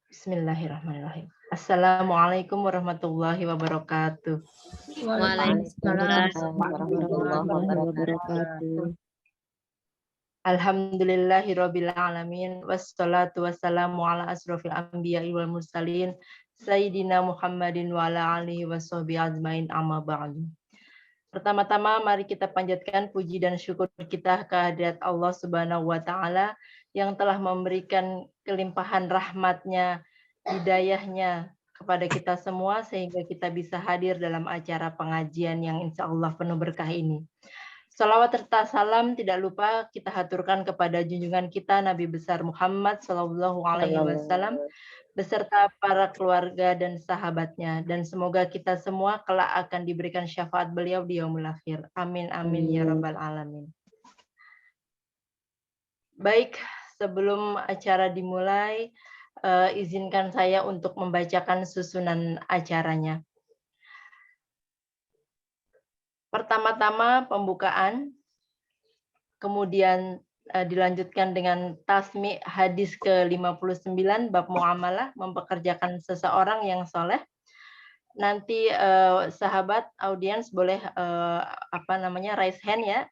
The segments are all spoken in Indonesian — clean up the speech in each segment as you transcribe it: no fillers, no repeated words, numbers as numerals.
Bismillahirrahmanirrahim. Assalamualaikum warahmatullahi wabarakatuh. Waalaikumsalam Waalaikumsalam warahmatullahi warahmatullahi wabarakatuh. wabarakatuh. Alhamdulillahirabbil alamin wassalatu wassalamu ala asrofil anbiya'i wal mursalin sayyidina Muhammadin wa ala alihi washabihi ajmain amma ba'du. Pertama-tama mari kita panjatkan puji dan syukur kita kehadirat Allah Subhanahu wa taala yang telah memberikan kelimpahan rahmat-Nya, hidayah-Nya kepada kita semua sehingga kita bisa hadir dalam acara pengajian yang insya Allah penuh berkah ini. Salawat serta salam tidak lupa kita haturkan kepada junjungan kita Nabi besar Muhammad Shallallahu Alaihi Wasallam beserta para keluarga dan sahabatnya, dan semoga kita semua kelak akan diberikan syafaat beliau di yaumul akhir. Amin amin ya rabbal alamin. Baik, sebelum acara dimulai, izinkan saya untuk membacakan susunan acaranya. Pertama-tama pembukaan, kemudian dilanjutkan dengan tasmi hadis ke-59 bab muamalah, mempekerjakan seseorang yang soleh. Nanti sahabat audiens boleh raise hand ya,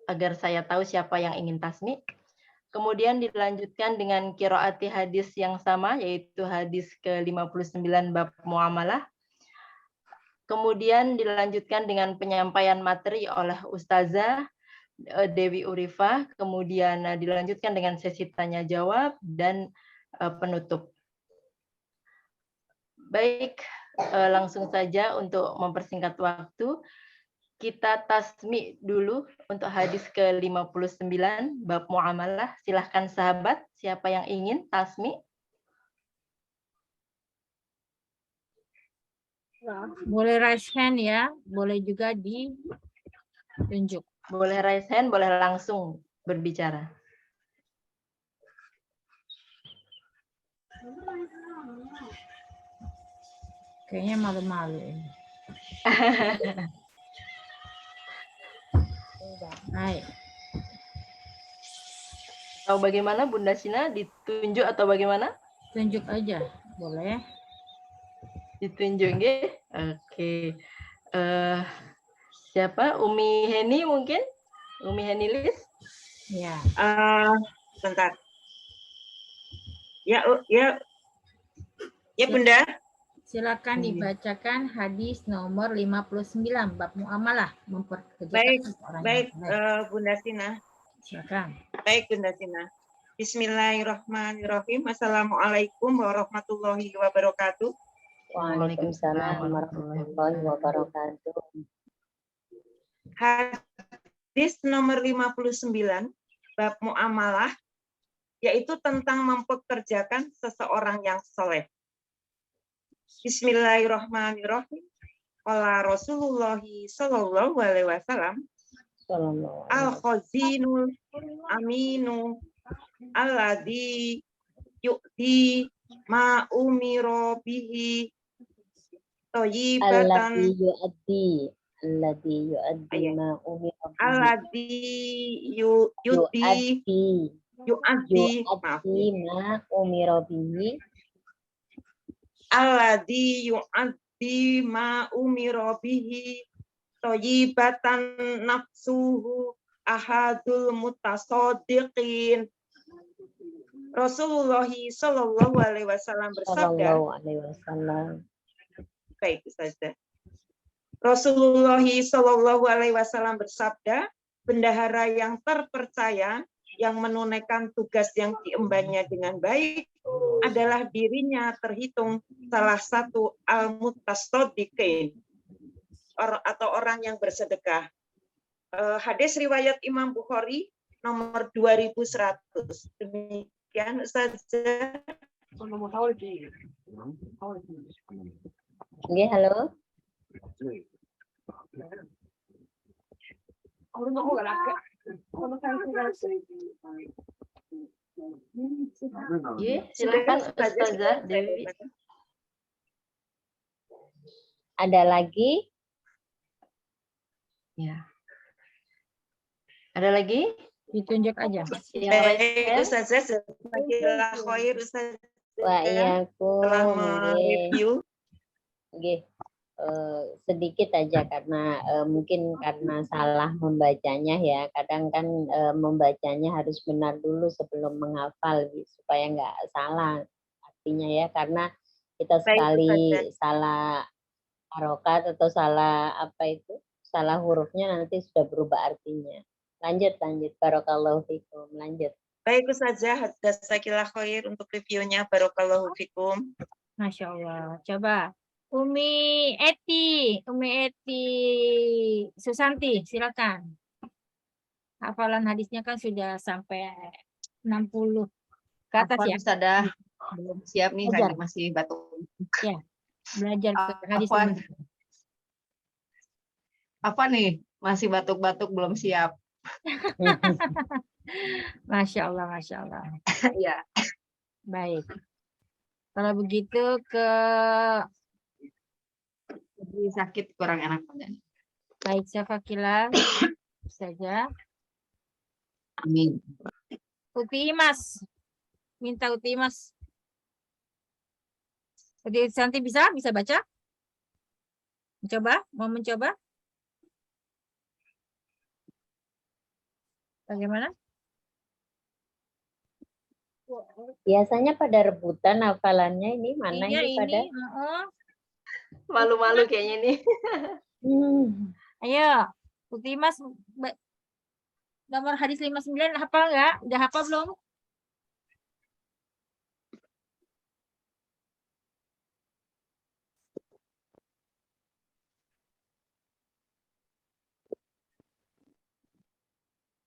agar saya tahu siapa yang ingin tasmi. Kemudian dilanjutkan dengan qiraati hadis yang sama, yaitu hadis ke-59 bab muamalah. Kemudian dilanjutkan dengan penyampaian materi oleh Ustazah Dewi Urifa, kemudian dilanjutkan dengan sesi tanya jawab dan penutup. Baik, langsung saja untuk mempersingkat waktu, kita tasmi dulu untuk hadis ke-59 bab muamalah. Silahkan sahabat, siapa yang ingin tasmi? Boleh raise hand ya, boleh juga ditunjuk. Boleh raise hand, boleh langsung berbicara. Kayaknya malu-malu ini. Baik. Atau bagaimana Bunda Sina, ditunjuk atau bagaimana? Tunjuk aja, boleh. Ditunjuk nggih? Oke. Siapa? Umi Heni mungkin? Umi Heni Lis? Ya. Bentar. Ya Bunda. Silakan dibacakan hadis nomor 59 bab muamalah, memperkerjakan Baik, seorang baik yang soleh. Bunda Sina. Silakan. Baik Bunda Sina. Bismillahirrahmanirrahim. Assalamualaikum warahmatullahi wabarakatuh. Waalaikumsalam warahmatullahi wabarakatuh. Hadis nomor 59 bab muamalah, yaitu tentang mempekerjakan seseorang yang soleh. Bismillahirrahmanirrahim. Qala Rasulullah sallallahu alaihi wasallam, al-khazinul aminu alladzi yu'ti ma umira bihi thayyibatan alladzi yu'addi ma umira bihi alladzi yu'addi ma umira bihi alladzi yu'addi ma umira bihi thayyibatan nafsuhu ahadul mutasaddiqin. Rasulullah sallallahu alaihi wasallam bersabda. Baik, Ustazah. Rasulullah sallallahu alaihi wasallam bersabda, bendahara yang terpercaya yang menunaikan tugas yang diembannya dengan baik adalah dirinya terhitung salah satu al-mutasaddiqin, atau orang yang bersedekah. Hadis riwayat Imam Bukhari nomor 2100. Demikian Ustazah. Nggih, halo. Silakan Ustazah Dewi. Ada lagi? Ya. Ada lagi? Ditunjuk aja. Baik, Ustazah, jazakallahu khair Ustazah. Wa iyyakum. Setelah Nggih. mereview. Nggih. Sedikit aja karena mungkin karena salah membacanya ya. Kadang kan membacanya harus benar dulu sebelum menghafal supaya nggak salah artinya ya, karena kita Baik, sekali Ustazah. salah harokat atau salah salah hurufnya nanti sudah berubah artinya. Lanjut. Barakallahu fikum. Lanjut. Baik Ustazah, jazakallahu khair untuk reviewnya. Barakallahu fikum. Masya Allah. Coba Umi Eti Susanti, silakan. Hafalan hadisnya kan sudah sampai 60 ke atas Afwan, ya. Ustazah. Belum siap nih, Belajar. lagi masih batuk. Ya, belajar ke hadis. Afwan. Apa nih? Masih batuk-batuk, belum siap. Masya Allah, Masya Allah. Ya. Baik. Kalau begitu ke Jadi sakit, kurang enak badan. baik Syafakila saja. Amin. Uti Imas. Minta Uti Imas. Uti Santi bisa baca? Mau mencoba? Bagaimana? Biasanya pada rebutan hafalannya, ini mana Iya, ini pada? Malu-malu kayaknya nih. Ayo, Uti Imas nomor hadis 59 hafal nggak? Udah hafal belum?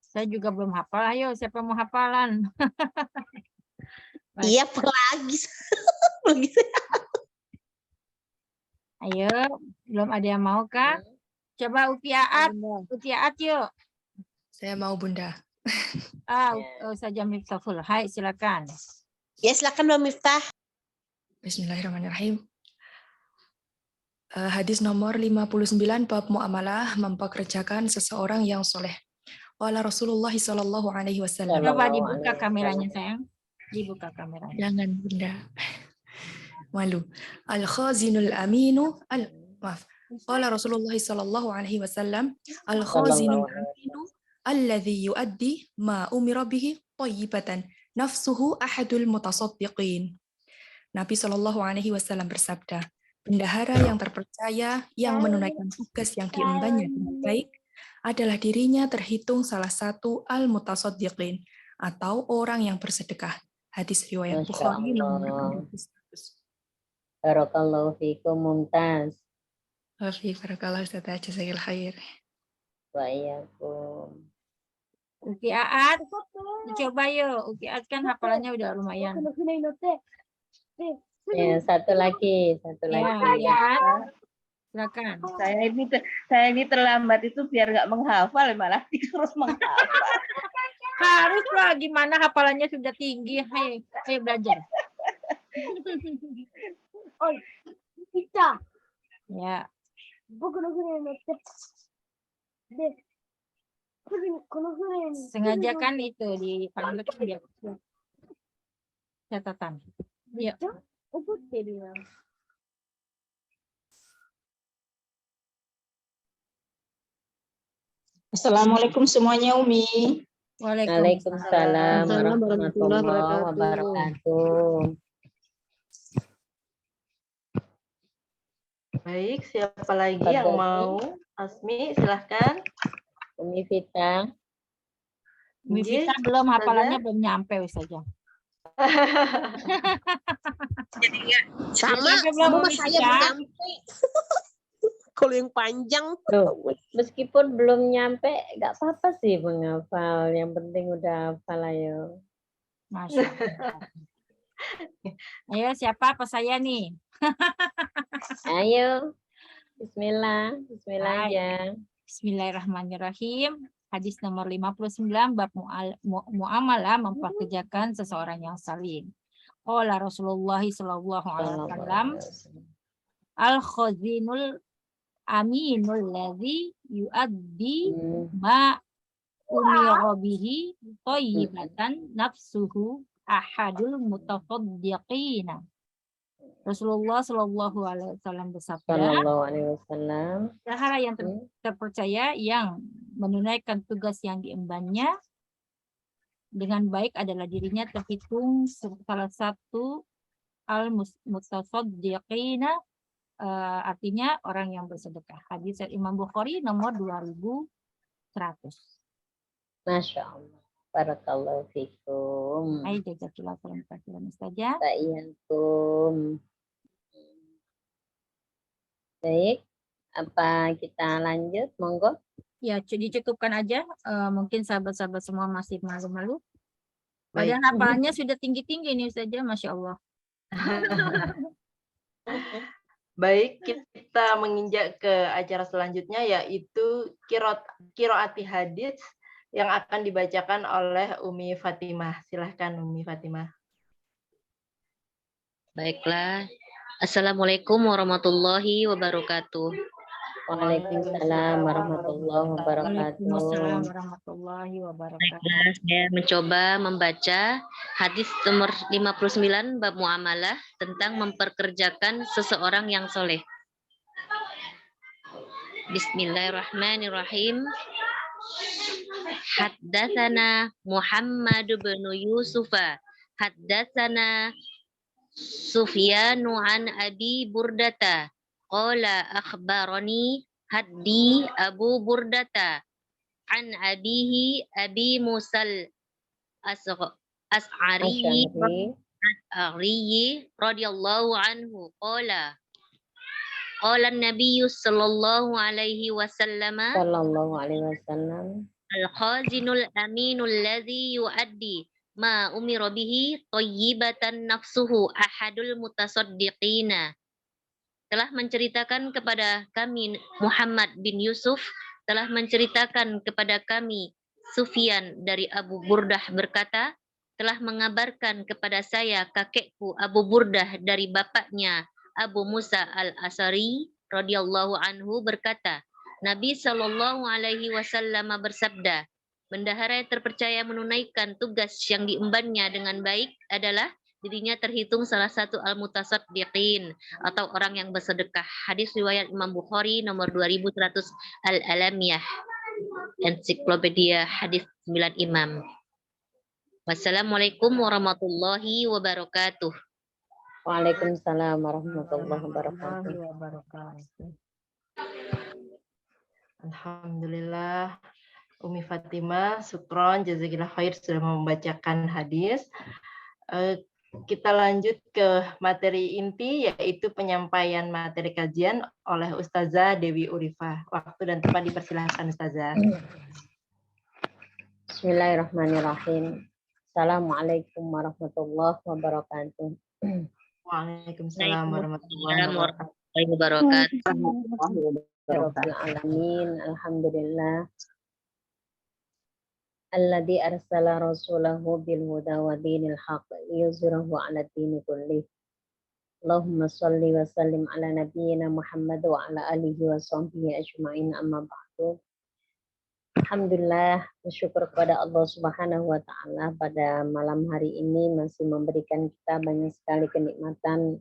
Saya juga belum hafal. Ayo, siapa mau hafalan? Iya, lagi. Ayo, belum ada yang mau kah? Coba Uti Aat yuk. Saya mau Bunda. Saja Miftahul. Hai, silakan. Ya, silakan Mbak Miftah. Bismillahirrahmanirrahim. Hadis nomor 59 bab muamalah, mempekerjakan seseorang yang soleh. Qala Rasulullah sallallahu alaihi wasallam. Coba dibuka kameranya, sayang. Dibuka kameranya. Jangan Bunda. Malu. Al-khazinul aminu maaf. Qala Rasulullah sallallahu alaihi wasallam, al-khazinul aminu alladhi yuaddi ma umira bihi thayyibatan nafsuhu ahadul mutasaddiqin. Nabi sallallahu alaihi wasallam bersabda, bendahara yang terpercaya yang menunaikan tugas yang diembannya dengan baik adalah dirinya terhitung salah satu al-mutasaddiqin atau orang yang bersedekah. Hadis riwayat Bukhari nomor 200. Barakallahu fikum. Mumtaz. Barakallahu Ustazah, jazakallahu khair. Wa iyyakum. Uki Aat, coba yuk. Uki Aat kan hafalannya udah lumayan. Ya, satu lagi. Ya, silakan. Saya ini terlambat itu biar nggak menghafal, malah terus menghafal. Harus lah, gimana hafalannya sudah tinggi. Ayo belajar. Ya. Sengaja kan itu di catatan. Yuk. Assalamualaikum semuanya, Umi. Waalaikumsalam warahmatullahi wabarakatuh. Baik, siapa lagi yang mau? Asmi, silahkan. Umi Vita. Umi Vita belum, hafalannya belum nyampe saja. Sama Umi saya Vita. nyampe. Kalau yang panjang. Loh, meskipun belum nyampe, nggak apa-apa sih menghafal. Yang penting udah hafal, ayo. Masya Allah. Ayo, siapa? Apa saya nih? Ayo. Bismillah aja. Bismillahirrahmanirrahim. Hadis nomor 59 bab muamalah, memperkerjakan seseorang yang salih. Qala Rasulullah sallallahu alaihi wasallam, al-khazinul aminul ladzi yuaddi ma umira bihi thayyibatan nafsuhu ahadul mutafaddiqina. Rasulullah Shallallahu Alaihi Wasallam bersabda, Sallallahu alaihi wasallam. sahara yang terpercaya yang menunaikan tugas yang diembannya dengan baik adalah dirinya terhitung salah satu al-mutasaddiqina, artinya orang yang bersedekah. Hadis Imam Bukhari nomor 2100. Masya Allah. Barakallahu fikum. Hai, jazakallah khairan Ustazah. Ta'iyantum. Baik, apa kita lanjut? Monggo. Ya, dicukupkan aja. Mungkin sahabat-sahabat semua masih malu-malu. Baik. Padahal hafalannya sudah tinggi-tinggi nih Ustazah, Masya Allah. Baik, kita menginjak ke acara selanjutnya, yaitu Qiraati Hadis yang akan dibacakan oleh Umi Fatimah. Silahkan Umi Fatimah. Baiklah. Assalamualaikum warahmatullahi wabarakatuh. Waalaikumsalam warahmatullahi wabarakatuh. Waalaikumsalam warahmatullahi wabarakatuh. Baiklah, saya mencoba membaca hadis nomor 59 bab muamalah tentang memperkerjakan seseorang yang soleh. Bismillahirrahmanirrahim. Haddatsana Muhammad bin Yusufa. Haddatsana Sufyanu an Abi Burdata. Qala akhbarani haddi Abu Burdata an abihi Abi Musal As'ari radhiyallahu anhu qala Nabi sallallahu alaihi wasallam Sallallahu alaihi wasallam. al-khazinul aminul ladzi yuaddi ma umira bihi thayyibatan nafsuhu ahadul mutasaddiqina. Telah menceritakan kepada kami Muhammad bin Yusuf, telah menceritakan kepada kami Sufyan dari Abu Burdah berkata, telah mengabarkan kepada saya kakekku Abu Burdah dari bapaknya Abu Musa al-Asari radhiyallahu anhu berkata, Nabi Shallallahu alaihi wasallam bersabda, bendahara yang terpercaya menunaikan tugas yang diembannya dengan baik adalah dirinya terhitung salah satu al-mutasaddiqin atau orang yang bersedekah. Hadis riwayat Imam Bukhari nomor 2100 Al-Alamiyah, Ensiklopedia Hadis 9 Imam. Wassalamualaikum warahmatullahi wabarakatuh. Waalaikumsalam warahmatullahi wabarakatuh. Alhamdulillah, Umi Fatimah, syukron, jazakillah khair sudah membacakan hadis. Kita lanjut ke materi inti, yaitu penyampaian materi kajian oleh Ustazah Dewi Urifah. Waktu dan tempat dipersilahkan Ustazah. Bismillahirrahmanirrahim. Assalamualaikum warahmatullahi wabarakatuh. Waalaikumsalam warahmatullahi wabarakatuh. Rabbil alamin. Alhamdulillah. Alladzi arsala rasulahu bil huda wa dinil haqq liyuzhirahu 'ala dini kullih. Allahumma shalli wa sallim ala nabiyyina Muhammad wa ala alihi wa sahbihi ajma'in, amma ba'du. Alhamdulillah, bersyukur kepada Allah Subhanahu wa taala pada malam hari ini masih memberikan kita banyak sekali kenikmatan,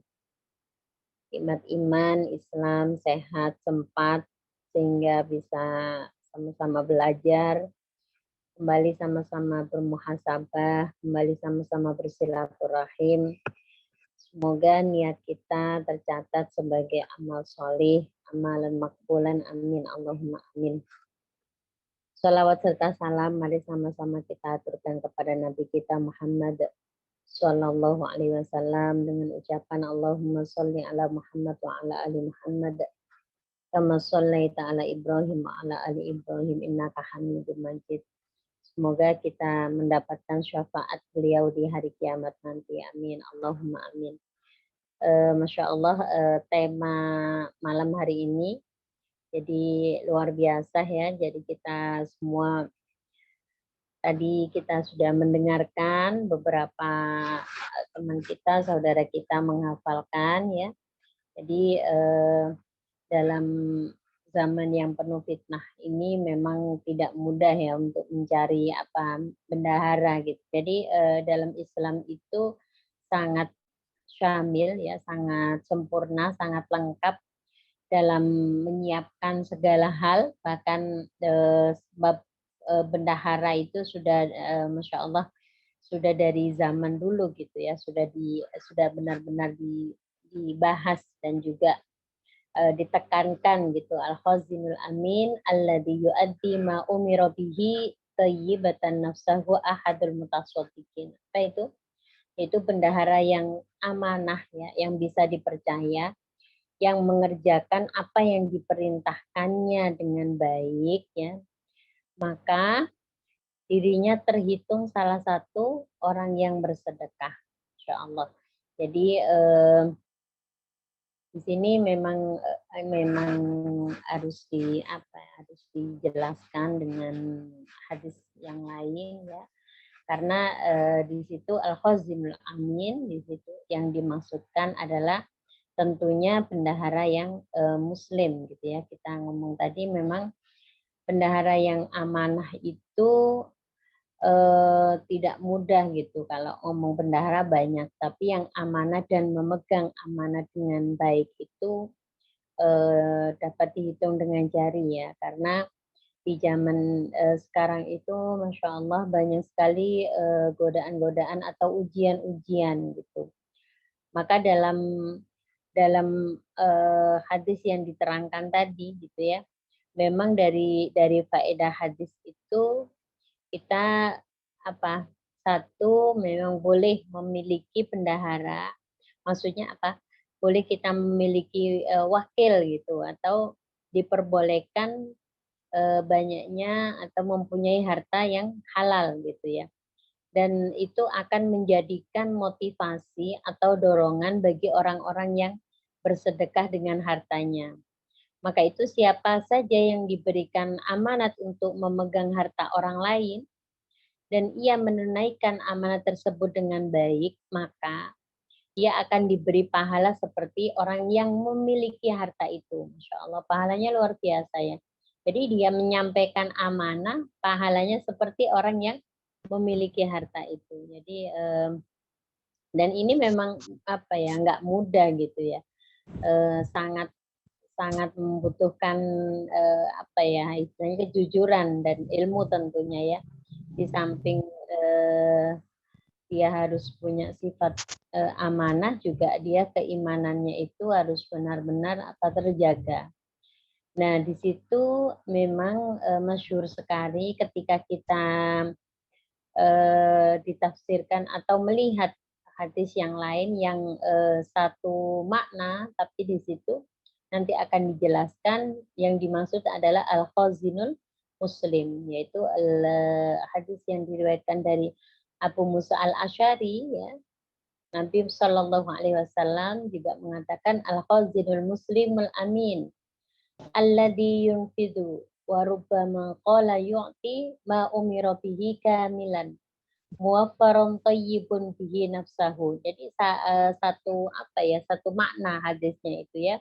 nikmat iman, Islam, sehat, sempat sehingga bisa sama-sama belajar, kembali sama-sama bermuhasabah, kembali sama-sama bersilaturahim. Semoga niat kita tercatat sebagai amal solih, amalan makbulan, amin, Allahumma amin. Salawat serta salam mari sama-sama kita aturkan kepada Nabi kita Muhammad Sallallahu alaihi wasallam dengan ucapan Allahumma sholli ala Muhammad wa ala ali Muhammad kama shallaita ala Ibrahim wa ala ali Ibrahim innaka Hamidum Majid. Semoga kita mendapatkan syafaat beliau di hari kiamat nanti. Amin. Allahumma amin. Masya Allah, tema malam hari ini jadi luar biasa ya. Jadi kita semua tadi kita sudah mendengarkan beberapa teman kita, saudara kita menghafalkan ya. Jadi dalam zaman yang penuh fitnah ini memang tidak mudah ya untuk mencari bendahara gitu. Jadi dalam Islam itu sangat syamil ya, sangat sempurna, sangat lengkap dalam menyiapkan segala hal, bahkan sebab bendahara itu sudah Masya Allah sudah dari zaman dulu gitu ya, sudah benar-benar dibahas dan juga ditekankan gitu. Al-Khazinul Amin alladzi yu'addi ma umira bihi thayyibatan nafsahu ahadul mutasaddiqin. Apa itu? Itu bendahara yang amanah ya, yang bisa dipercaya, yang mengerjakan apa yang diperintahkannya dengan baik ya. Maka dirinya terhitung salah satu orang yang bersedekah, insya Allah. Jadi di sini memang harus harus dijelaskan dengan hadis yang lain ya, karena di situ Al-Khazinul Amin, di situ yang dimaksudkan adalah tentunya bendahara yang Muslim gitu ya. Kita ngomong tadi memang bendahara yang amanah itu tidak mudah gitu. Kalau ngomong bendahara banyak, tapi yang amanah dan memegang amanah dengan baik itu dapat dihitung dengan jari ya, karena di zaman sekarang itu Masya Allah banyak sekali godaan-godaan atau ujian-ujian gitu. Maka dalam hadis yang diterangkan tadi gitu ya, memang dari faedah hadis itu kita satu memang boleh memiliki bendahara, maksudnya apa? Boleh kita memiliki wakil gitu, atau diperbolehkan banyaknya atau mempunyai harta yang halal gitu ya. Dan itu akan menjadikan motivasi atau dorongan bagi orang-orang yang bersedekah dengan hartanya. Maka itu siapa saja yang diberikan amanat untuk memegang harta orang lain dan ia menunaikan amanat tersebut dengan baik, maka ia akan diberi pahala seperti orang yang memiliki harta itu. Masya Allah, pahalanya luar biasa ya. Jadi dia menyampaikan amanah, pahalanya seperti orang yang memiliki harta itu. Jadi dan ini memang nggak mudah gitu ya. Sangat membutuhkan istilahnya kejujuran dan ilmu tentunya ya. Di samping dia harus punya sifat amanah, juga dia keimanannya itu harus benar-benar terjaga. Nah, di situ memang masyhur sekali ketika kita ditafsirkan atau melihat hadis yang lain yang satu makna, tapi di situ nanti akan dijelaskan yang dimaksud adalah al-khazinul muslim, yaitu hadis yang diriwayatkan dari Abu Musa al-Asy'ari ya. Nabi Shallallahu Alaihi Wasallam juga mengatakan al-khazinul muslimul amin alladzi yunfidu wa rubbama qala yu'ti ma umira bihi kamilan muwaffarun thayyibun bihi nafsahu. Jadi satu makna hadisnya itu ya.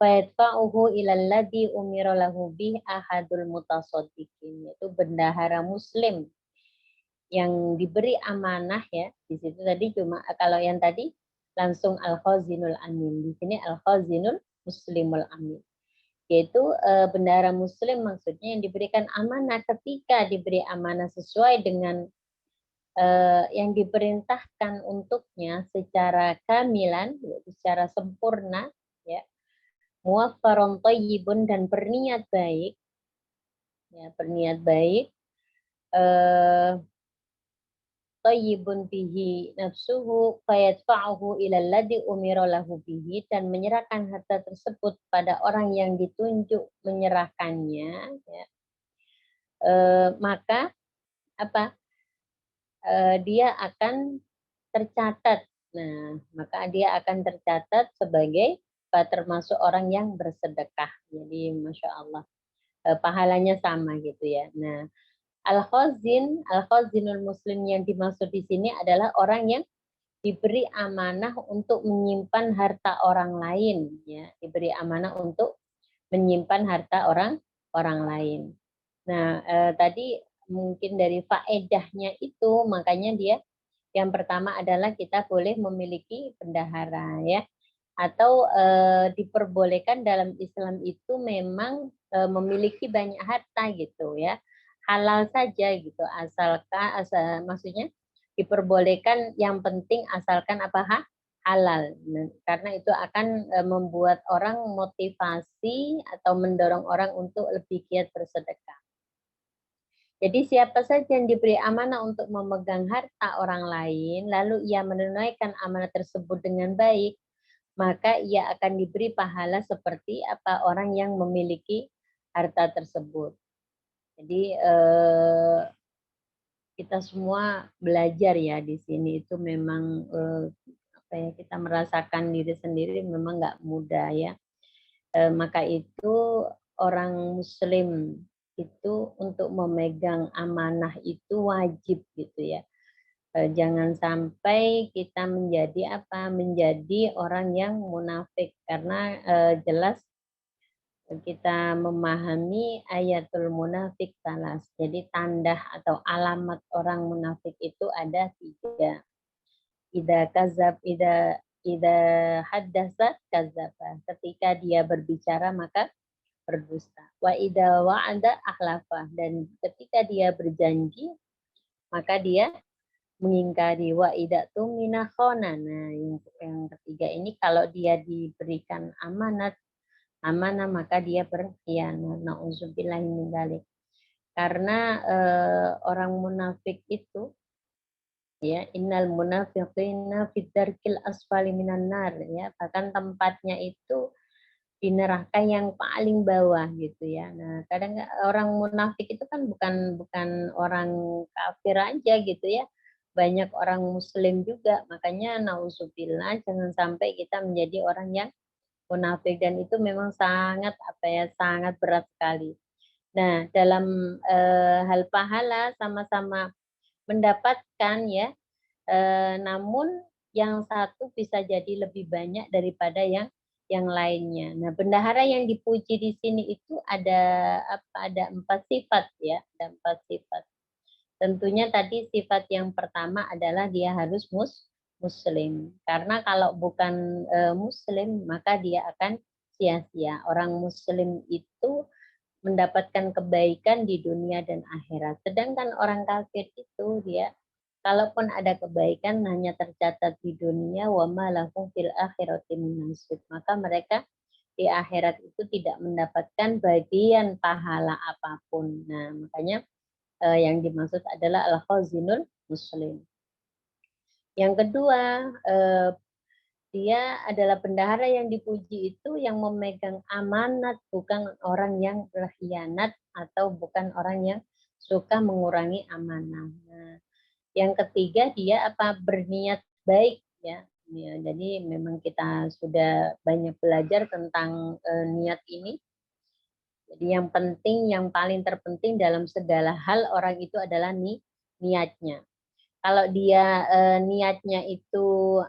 Fa'uhu ilal ladzi umira lahu bih ahadul mutasaddiqin, yaitu bendahara muslim yang diberi amanah ya. Di situ tadi cuma kalau yang tadi langsung al-khazinul amin, di sini al-khazinul muslimul amin, yaitu bendahara muslim maksudnya yang diberikan amanah. Ketika diberi amanah sesuai dengan yang diperintahkan untuknya secara kamilan, yaitu secara sempurna ya, muwaffarun thayyibun, dan berniat baik ya, berniat baik, thayyibun bihi nafsuhu fayadfa'uhu ilal ladzi umira lahu bihi, dan menyerahkan harta tersebut pada orang yang ditunjuk menyerahkannya ya. Maka dia akan tercatat. Nah, maka dia akan tercatat sebagai termasuk orang yang bersedekah. Jadi Masya Allah, pahalanya sama gitu ya. Nah, al-khazinul muslim yang dimaksud di sini adalah orang yang diberi amanah untuk menyimpan harta orang lain ya, diberi amanah untuk menyimpan harta orang lain. Nah, tadi mungkin dari faedahnya itu, makanya dia yang pertama adalah kita boleh memiliki bendahara ya, atau diperbolehkan dalam Islam itu memang memiliki banyak harta gitu ya, halal saja gitu, maksudnya diperbolehkan, yang penting asalkan apa halal. Nah, karena itu akan membuat orang motivasi atau mendorong orang untuk lebih giat bersedekah. Jadi siapa saja yang diberi amanah untuk memegang harta orang lain, lalu ia menunaikan amanah tersebut dengan baik, maka ia akan diberi pahala seperti apa orang yang memiliki harta tersebut. Jadi kita semua belajar ya di sini, itu memang kita merasakan diri sendiri memang nggak mudah ya. Maka itu orang Muslim itu untuk memegang amanah itu wajib gitu ya. Jangan sampai kita menjadi orang yang munafik, karena jelas kita memahami ayatul munafik salas. Jadi tanda atau alamat orang munafik itu ada 3. Ida haddasa kadzaba. Ketika dia berbicara maka berdusta. Wa ida wa'ada akhlafa. Dan ketika dia berjanji maka dia mengingkari. Wa ida tumina khona. Nah, yang ketiga ini kalau dia diberikan amanah maka dia berkhianat. Nauzubillahi min dzalik. Karena orang munafik itu ya, innal munafiqina fid darkil asfali minan nar ya, bahkan tempatnya itu di neraka yang paling bawah gitu ya. Nah, kadang orang munafik itu kan bukan orang kafir aja gitu ya. Banyak orang muslim juga. Makanya nauzubillah, jangan sampai kita menjadi orang yang munafik, dan itu memang sangat sangat berat sekali. Nah, dalam hal pahala sama-sama mendapatkan ya, namun yang satu bisa jadi lebih banyak daripada yang lainnya. Nah, bendahara yang dipuji di sini itu ada 4 sifat ya, ada 4 sifat. Tentunya tadi sifat yang pertama adalah dia harus muslim. Karena kalau bukan muslim maka dia akan sia-sia. Orang muslim itu mendapatkan kebaikan di dunia dan akhirat. Sedangkan orang kafir itu dia kalaupun ada kebaikan hanya tercatat di dunia, wa ma lahum fil akhirati min nasib. Maka mereka di akhirat itu tidak mendapatkan bagian pahala apapun. Nah, makanya yang dimaksud adalah al-khazinul muslim. Yang kedua, dia adalah bendahara yang dipuji itu yang memegang amanat, bukan orang yang berkhianat atau bukan orang yang suka mengurangi amanah. Nah, yang ketiga dia berniat baik ya. Ya, jadi memang kita sudah banyak belajar tentang niat ini. Jadi yang penting, yang paling terpenting dalam segala hal orang itu adalah niatnya. Kalau dia niatnya itu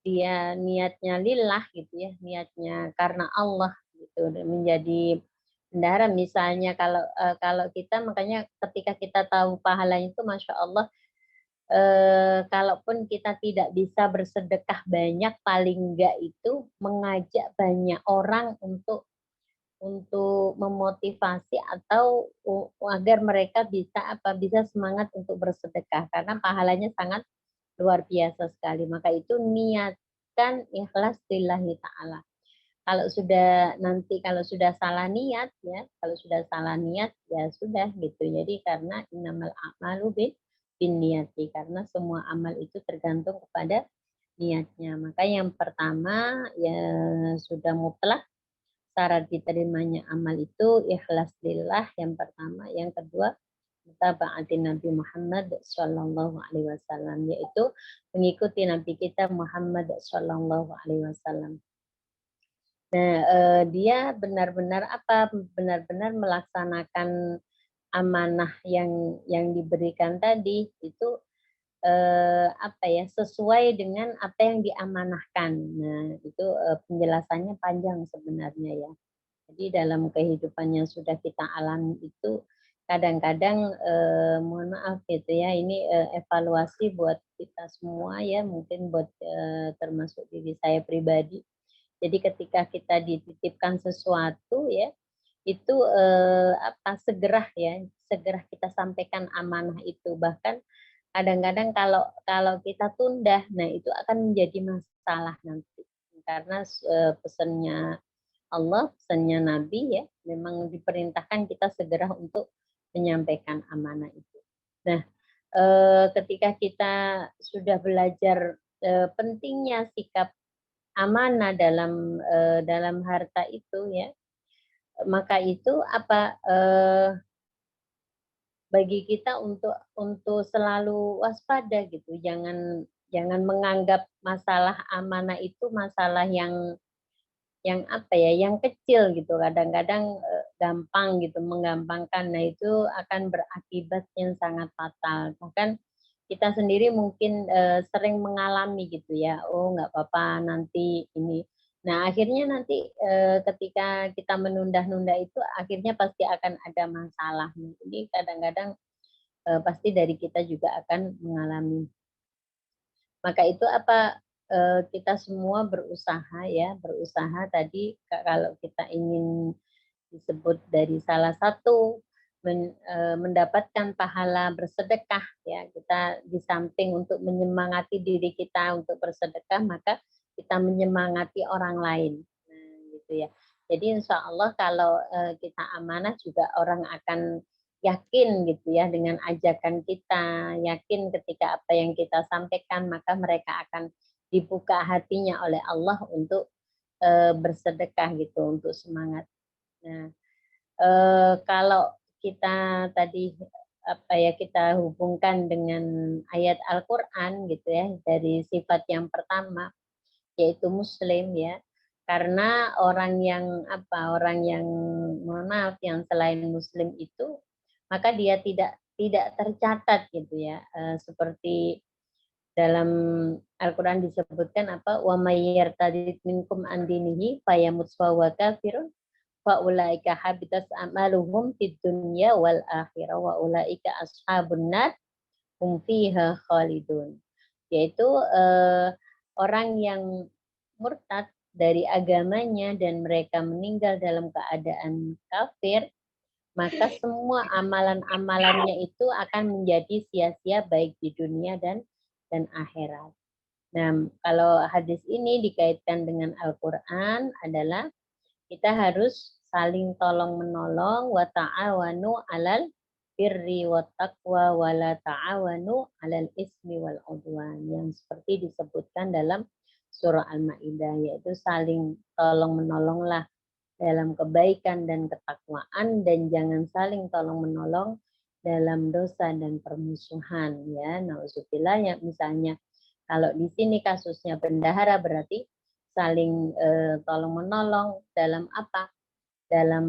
dia niatnya lillah gitu ya, niatnya karena Allah gitu, menjadi bendahara misalnya. Kalau kita, makanya ketika kita tahu pahalanya itu masya Allah, kalaupun kita tidak bisa bersedekah banyak, paling enggak itu mengajak banyak orang untuk memotivasi atau agar mereka bisa semangat untuk bersedekah, karena pahalanya sangat luar biasa sekali. Maka itu niatkan ikhlas lillahi ta'ala. Kalau sudah salah niat ya, ya sudah gitu. Jadi karena innamal a'malu binniyati, karena semua amal itu tergantung kepada niatnya. Maka yang pertama ya sudah mutlak syarat diterimanya amal itu ikhlas lillah yang pertama. Yang kedua mutaba'ati Nabi Muhammad Sallallahu Alaihi Wasallam, yaitu mengikuti Nabi kita Muhammad Sallallahu Alaihi Wasallam. Nah, dia benar-benar melaksanakan amanah yang diberikan tadi itu sesuai dengan apa yang diamanahkan. Nah, itu penjelasannya panjang sebenarnya ya. Jadi dalam kehidupan yang sudah kita alami itu kadang-kadang mohon maaf gitu ya, ini evaluasi buat kita semua ya, mungkin buat termasuk diri saya pribadi. Jadi ketika kita dititipkan sesuatu ya, itu segera kita sampaikan amanah itu. Bahkan kadang-kadang kalau kita tunda, nah itu akan menjadi masalah nanti. Karena pesannya Allah, pesannya Nabi ya, memang diperintahkan kita segera untuk menyampaikan amanah itu. Nah, ketika kita sudah belajar pentingnya sikap amanah dalam harta itu ya, maka itu bagi kita untuk selalu waspada gitu, jangan menganggap masalah amanah itu masalah yang kecil gitu. Kadang-kadang gampang gitu, menggampangkan. Nah itu akan berakibat yang sangat fatal. Bahkan kita sendiri mungkin sering mengalami gitu ya, oh nggak apa-apa nanti ini. Nah akhirnya nanti ketika kita menunda-nunda itu akhirnya pasti akan ada masalah. Jadi kadang-kadang pasti dari kita juga akan mengalami. Maka itu kita semua berusaha tadi kalau kita ingin disebut dari salah satu mendapatkan pahala bersedekah ya, kita di samping untuk menyemangati diri kita untuk bersedekah, maka kita menyemangati orang lain. Nah, gitu ya. Jadi insya Allah kalau kita amanah juga orang akan yakin gitu ya dengan ajakan kita, yakin ketika apa yang kita sampaikan maka mereka akan dibuka hatinya oleh Allah untuk bersedekah gitu, untuk semangat. Nah, kalau kita tadi kita hubungkan dengan ayat Al-Qur'an gitu ya, dari sifat yang pertama yaitu muslim ya. Karena orang yang mohon maaf yang selain muslim itu maka dia tidak tercatat gitu ya, seperti dalam Al-Qur'an disebutkan wa may yartadid minkum an dinihi fayamut wa huwa kafirun fa ulaika habitat a'maluhum fid dunya wal akhirah wa ulaika ashabun nar hum fiha khalidun. Yaitu orang yang murtad dari agamanya dan mereka meninggal dalam keadaan kafir, maka semua amalan-amalannya itu akan menjadi sia-sia baik di dunia dan akhirat. Nah, kalau hadis ini dikaitkan dengan Al-Qur'an adalah kita harus saling tolong-menolong, wa ta'awanu 'alal birri wat taqwa wa la ta'awanu 'alal ismi wal 'udwan, yang seperti disebutkan dalam surah Al-Maidah, yaitu saling tolong-menolonglah dalam kebaikan dan ketakwaan dan jangan saling tolong-menolong dalam dosa dan permusuhan ya. Nauzubillah ya, misalnya kalau di sini kasusnya bendahara berarti saling tolong-menolong dalam apa? Dalam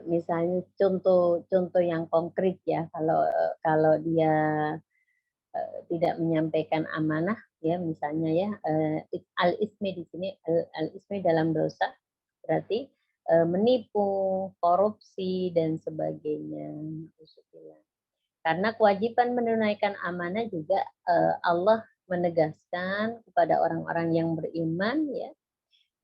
misalnya contoh yang konkret ya, kalau dia tidak menyampaikan amanah ya, misalnya ya, al-ismi di sini al-ismi dalam dosa berarti menipu, korupsi dan sebagainya. Karena kewajiban menunaikan amanah juga Allah menegaskan kepada orang-orang yang beriman ya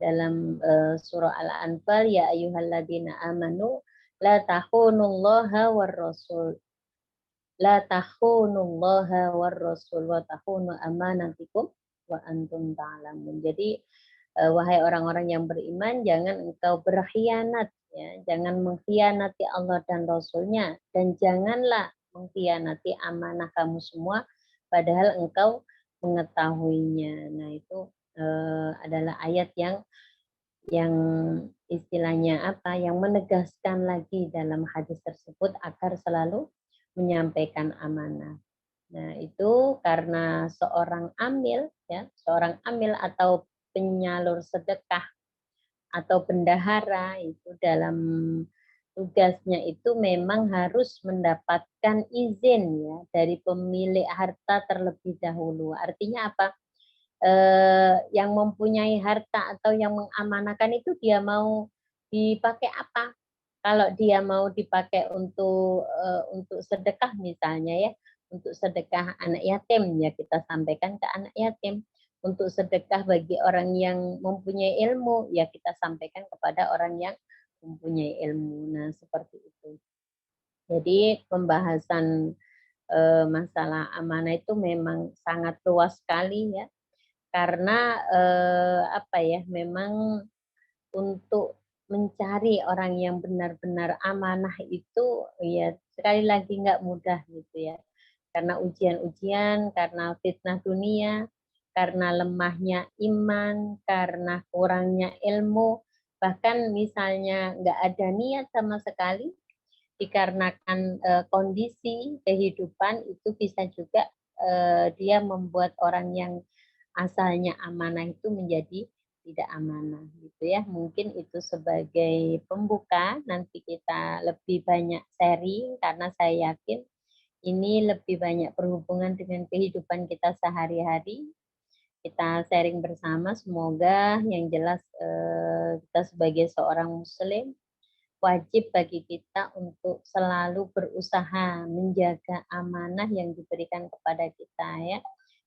dalam surah Al-Anfal, ya ayyuhalladzina amanu la takhunullaha war rasul la takhunullaha war rasul wa takhunu amanatikum wa antum ta'lamun. Jadi wahai orang-orang yang beriman, jangan engkau berkhianat ya, jangan mengkhianati Allah dan Rasulnya, dan janganlah mengkhianati amanah kamu semua padahal engkau mengetahuinya. Nah, itu adalah ayat yang istilahnya yang menegaskan lagi dalam hadis tersebut agar selalu menyampaikan amanah. Nah, itu karena seorang amil atau penyalur sedekah atau bendahara itu dalam tugasnya itu memang harus mendapatkan izin ya dari pemilik harta terlebih dahulu. Artinya apa? yang mempunyai harta atau yang mengamanahkan itu dia mau dipakai apa? Kalau dia mau dipakai untuk sedekah misalnya ya, untuk sedekah anak yatim ya kita sampaikan ke anak yatim. Untuk sedekah bagi orang yang mempunyai ilmu ya kita sampaikan kepada orang yang mempunyai ilmu. Nah, seperti itu. Jadi pembahasan masalah amanah itu memang sangat luas sekali ya. Karena memang untuk mencari orang yang benar-benar amanah itu ya sekali lagi nggak mudah gitu ya. Karena ujian-ujian, karena fitnah dunia, karena lemahnya iman, karena kurangnya ilmu, bahkan misalnya nggak ada niat sama sekali, dikarenakan kondisi kehidupan itu bisa juga dia membuat orang yang asalnya amanah itu menjadi tidak amanah gitu ya. Mungkin itu sebagai pembuka, nanti kita lebih banyak sharing karena saya yakin ini lebih banyak berhubungan dengan kehidupan kita sehari-hari. Kita sharing bersama, semoga yang jelas kita sebagai seorang muslim wajib bagi kita untuk selalu berusaha menjaga amanah yang diberikan kepada kita ya.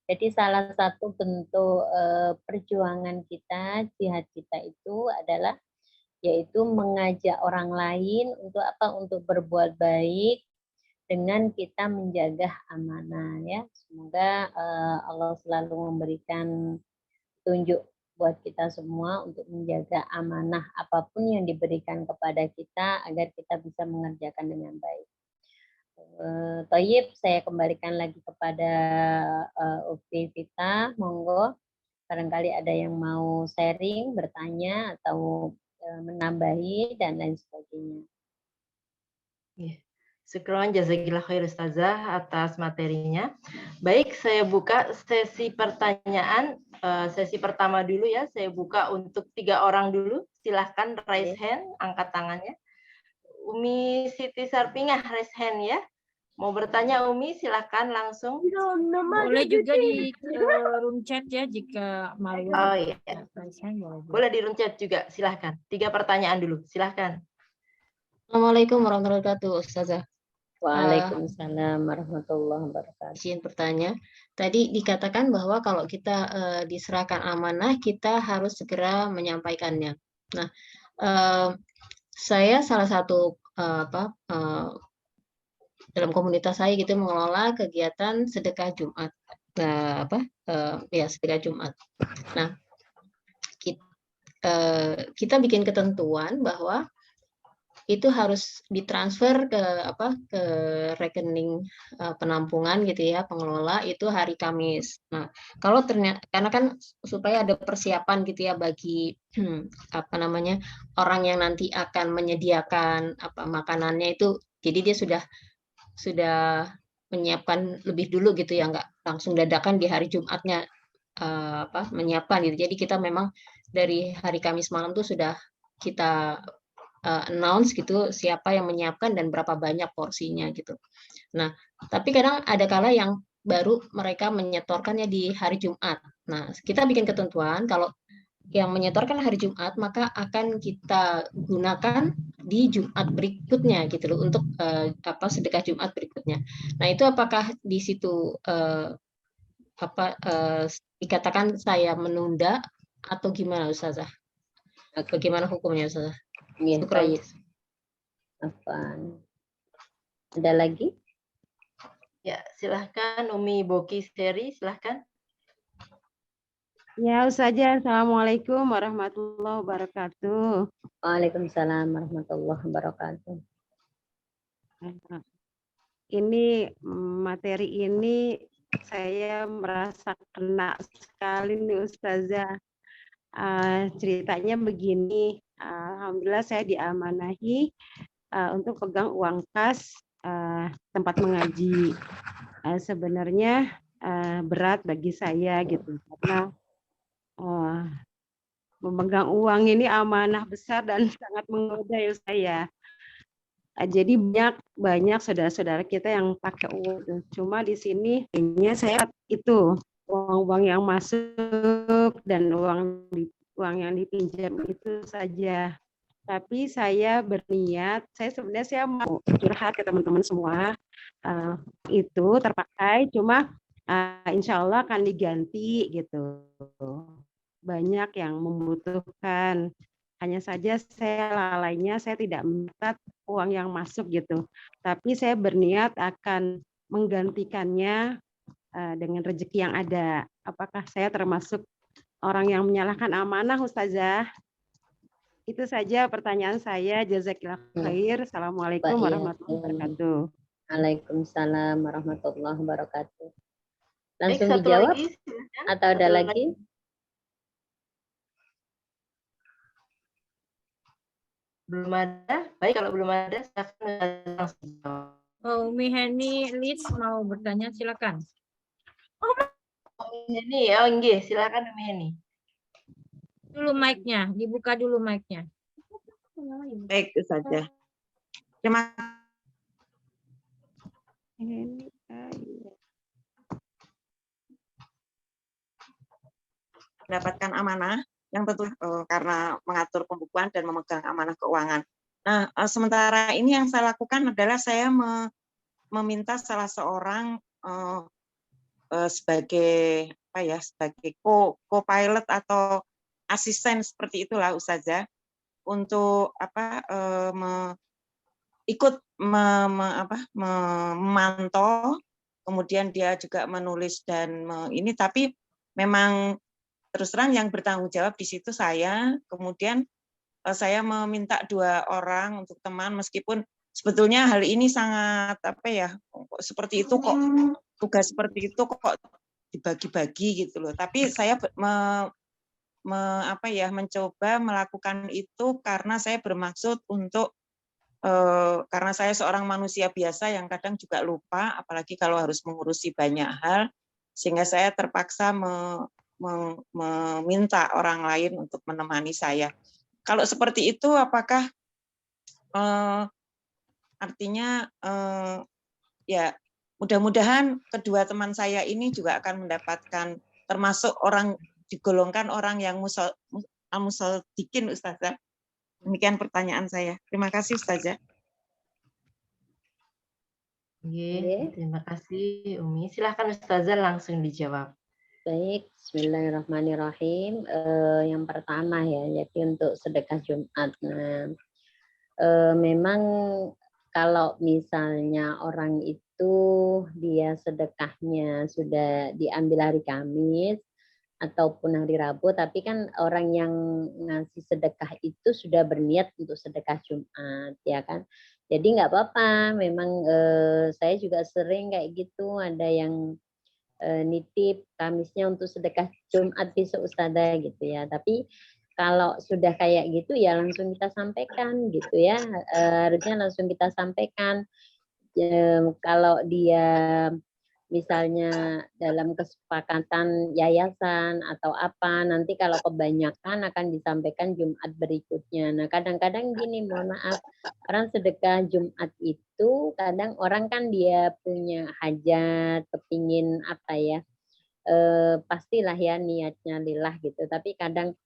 Jadi salah satu bentuk perjuangan kita, jihad kita itu adalah yaitu mengajak orang lain untuk apa? Untuk berbuat baik dengan kita menjaga amanah ya. Semoga Allah selalu memberikan tunjuk buat kita semua untuk menjaga amanah apapun yang diberikan kepada kita agar kita bisa mengerjakan dengan baik. Thayyib, saya kembalikan lagi kepada Ufi Vita, monggo. Barangkali ada yang mau sharing, bertanya, atau menambahi, dan lain sebagainya. Syukron jazakillah khair Ustazah atas materinya. Baik, saya buka sesi pertanyaan. Sesi pertama dulu ya, saya buka untuk 3 orang dulu. Silahkan raise hand, angkat tangannya. Umi Siti Sarpingah, raise hand ya. Mau bertanya Umi, silahkan langsung. Boleh juga di room chat ya jika mau. Oh iya. Boleh di room chat juga, silahkan. 3 pertanyaan dulu, silahkan. Assalamualaikum warahmatullahi wabarakatuh, Ustazah. Waalaikumsalam warahmatullahi wabarakatuh. Izin bertanya. Tadi dikatakan bahwa kalau kita diserahkan amanah, kita harus segera menyampaikannya. Nah, saya salah satu dalam komunitas saya gitu mengelola kegiatan sedekah Jumat. Sedekah Jumat. Nah, kita bikin ketentuan bahwa itu harus ditransfer ke rekening penampungan gitu ya, pengelola itu hari Kamis. Nah, kalau ternyata karena kan supaya ada persiapan gitu ya bagi orang yang nanti akan menyediakan makanannya itu, jadi dia sudah menyiapkan lebih dulu gitu ya, nggak langsung dadakan di hari Jumatnya menyiapkan gitu. Jadi kita memang dari hari Kamis malam tuh sudah kita announce gitu siapa yang menyiapkan dan berapa banyak porsinya gitu. Nah, tapi kadang ada kala yang baru mereka menyetorkannya di hari Jumat. Nah, kita bikin ketentuan kalau yang menyetorkan hari Jumat maka akan kita gunakan di Jumat berikutnya gitu loh untuk sedekah Jumat berikutnya. Nah, itu apakah di situ dikatakan saya menunda atau gimana Ustazah? Bagaimana hukumnya Ustazah? Iya, baik. Ada lagi? Ya, silahkan Umi Boki Seri, silahkan. Ya, Ustazah. Assalamualaikum warahmatullahi wabarakatuh. Waalaikumsalam warahmatullahi wabarakatuh. Ini materi ini saya merasa kena sekali nih Ustazah. Ceritanya begini, alhamdulillah saya diamanahi untuk pegang uang kas tempat mengaji. Sebenarnya berat bagi saya gitu karena memegang uang ini amanah besar dan sangat menggoda saya. Jadi banyak saudara-saudara kita yang pakai uang. Cuma di sini kayaknya saya itu uang-uang yang masuk dan uang yang dipinjam itu saja. Tapi saya berniat, sebenarnya saya mau curhat ke teman-teman semua, itu terpakai, cuma insya Allah akan diganti gitu. Banyak yang membutuhkan. Hanya saja saya lalainya, saya tidak mencatat uang yang masuk gitu. Tapi saya berniat akan menggantikannya dengan rezeki yang ada. Apakah saya termasuk orang yang menyalahkan amanah, Ustazah? Itu saja pertanyaan saya. Jazakillah khair. Assalamualaikum warahmatullahi wabarakatuh. Waalaikumsalam warahmatullahi wabarakatuh. Baik, Langsung satu dijawab lagi, silakan. atau ada Satu lagi? Belum ada. Baik, kalau belum ada, silakan langsung jawab. Oh, Umi Heni Lis mau bertanya, silakan. Ini ya, nggih, silakan Umi Heni. Dulu mic-nya, dibuka dulu mic-nya. Baik, itu saja. Terima mendapatkan amanah yang tentu karena mengatur pembukuan dan memegang amanah keuangan. Nah, sementara ini yang saya lakukan adalah saya meminta salah seorang sebagai apa ya, sebagai co-pilot atau asisten seperti itulah Ustazah, untuk ikut memantau, kemudian dia juga menulis dan ini, tapi memang terus terang yang bertanggung jawab di situ saya. Kemudian saya meminta 2 orang untuk teman, meskipun sebetulnya hal ini sangat apa ya, kok seperti itu, kok tugas seperti itu kok dibagi-bagi gitu loh. Tapi saya mencoba melakukan itu karena saya bermaksud untuk karena saya seorang manusia biasa yang kadang juga lupa, apalagi kalau harus mengurusi banyak hal, sehingga saya terpaksa meminta orang lain untuk menemani saya. Kalau seperti itu, apakah artinya ya mudah-mudahan kedua teman saya ini juga akan mendapatkan, termasuk orang digolongkan orang yang musodikin, Ustazah. Demikian pertanyaan saya. Terima kasih, Ustazah. Terima kasih Umi. Silahkan Ustazah langsung dijawab. Baik, bismillahirrahmanirrahim. Yang pertama ya, yaitu untuk sedekah Jumat. Nah, memang kalau misalnya orang itu dia sedekahnya sudah diambil hari Kamis ataupun hari Rabu, tapi kan orang yang ngasih sedekah itu sudah berniat untuk sedekah Jumat, ya kan? Jadi nggak apa-apa. Memang saya juga sering kayak gitu, ada yang nitip Kamisnya untuk sedekah Jumat besok Ustazah gitu ya. Tapi kalau sudah kayak gitu ya langsung kita sampaikan gitu ya. Harusnya langsung kita sampaikan. Kalau dia misalnya dalam kesepakatan yayasan atau apa, nanti kalau kebanyakan akan disampaikan Jumat berikutnya. Nah, kadang-kadang gini, mohon maaf, orang sedekah Jumat itu kadang orang kan dia punya hajat, kepingin apa ya, pastilah ya niatnya lillah gitu. Tapi kadang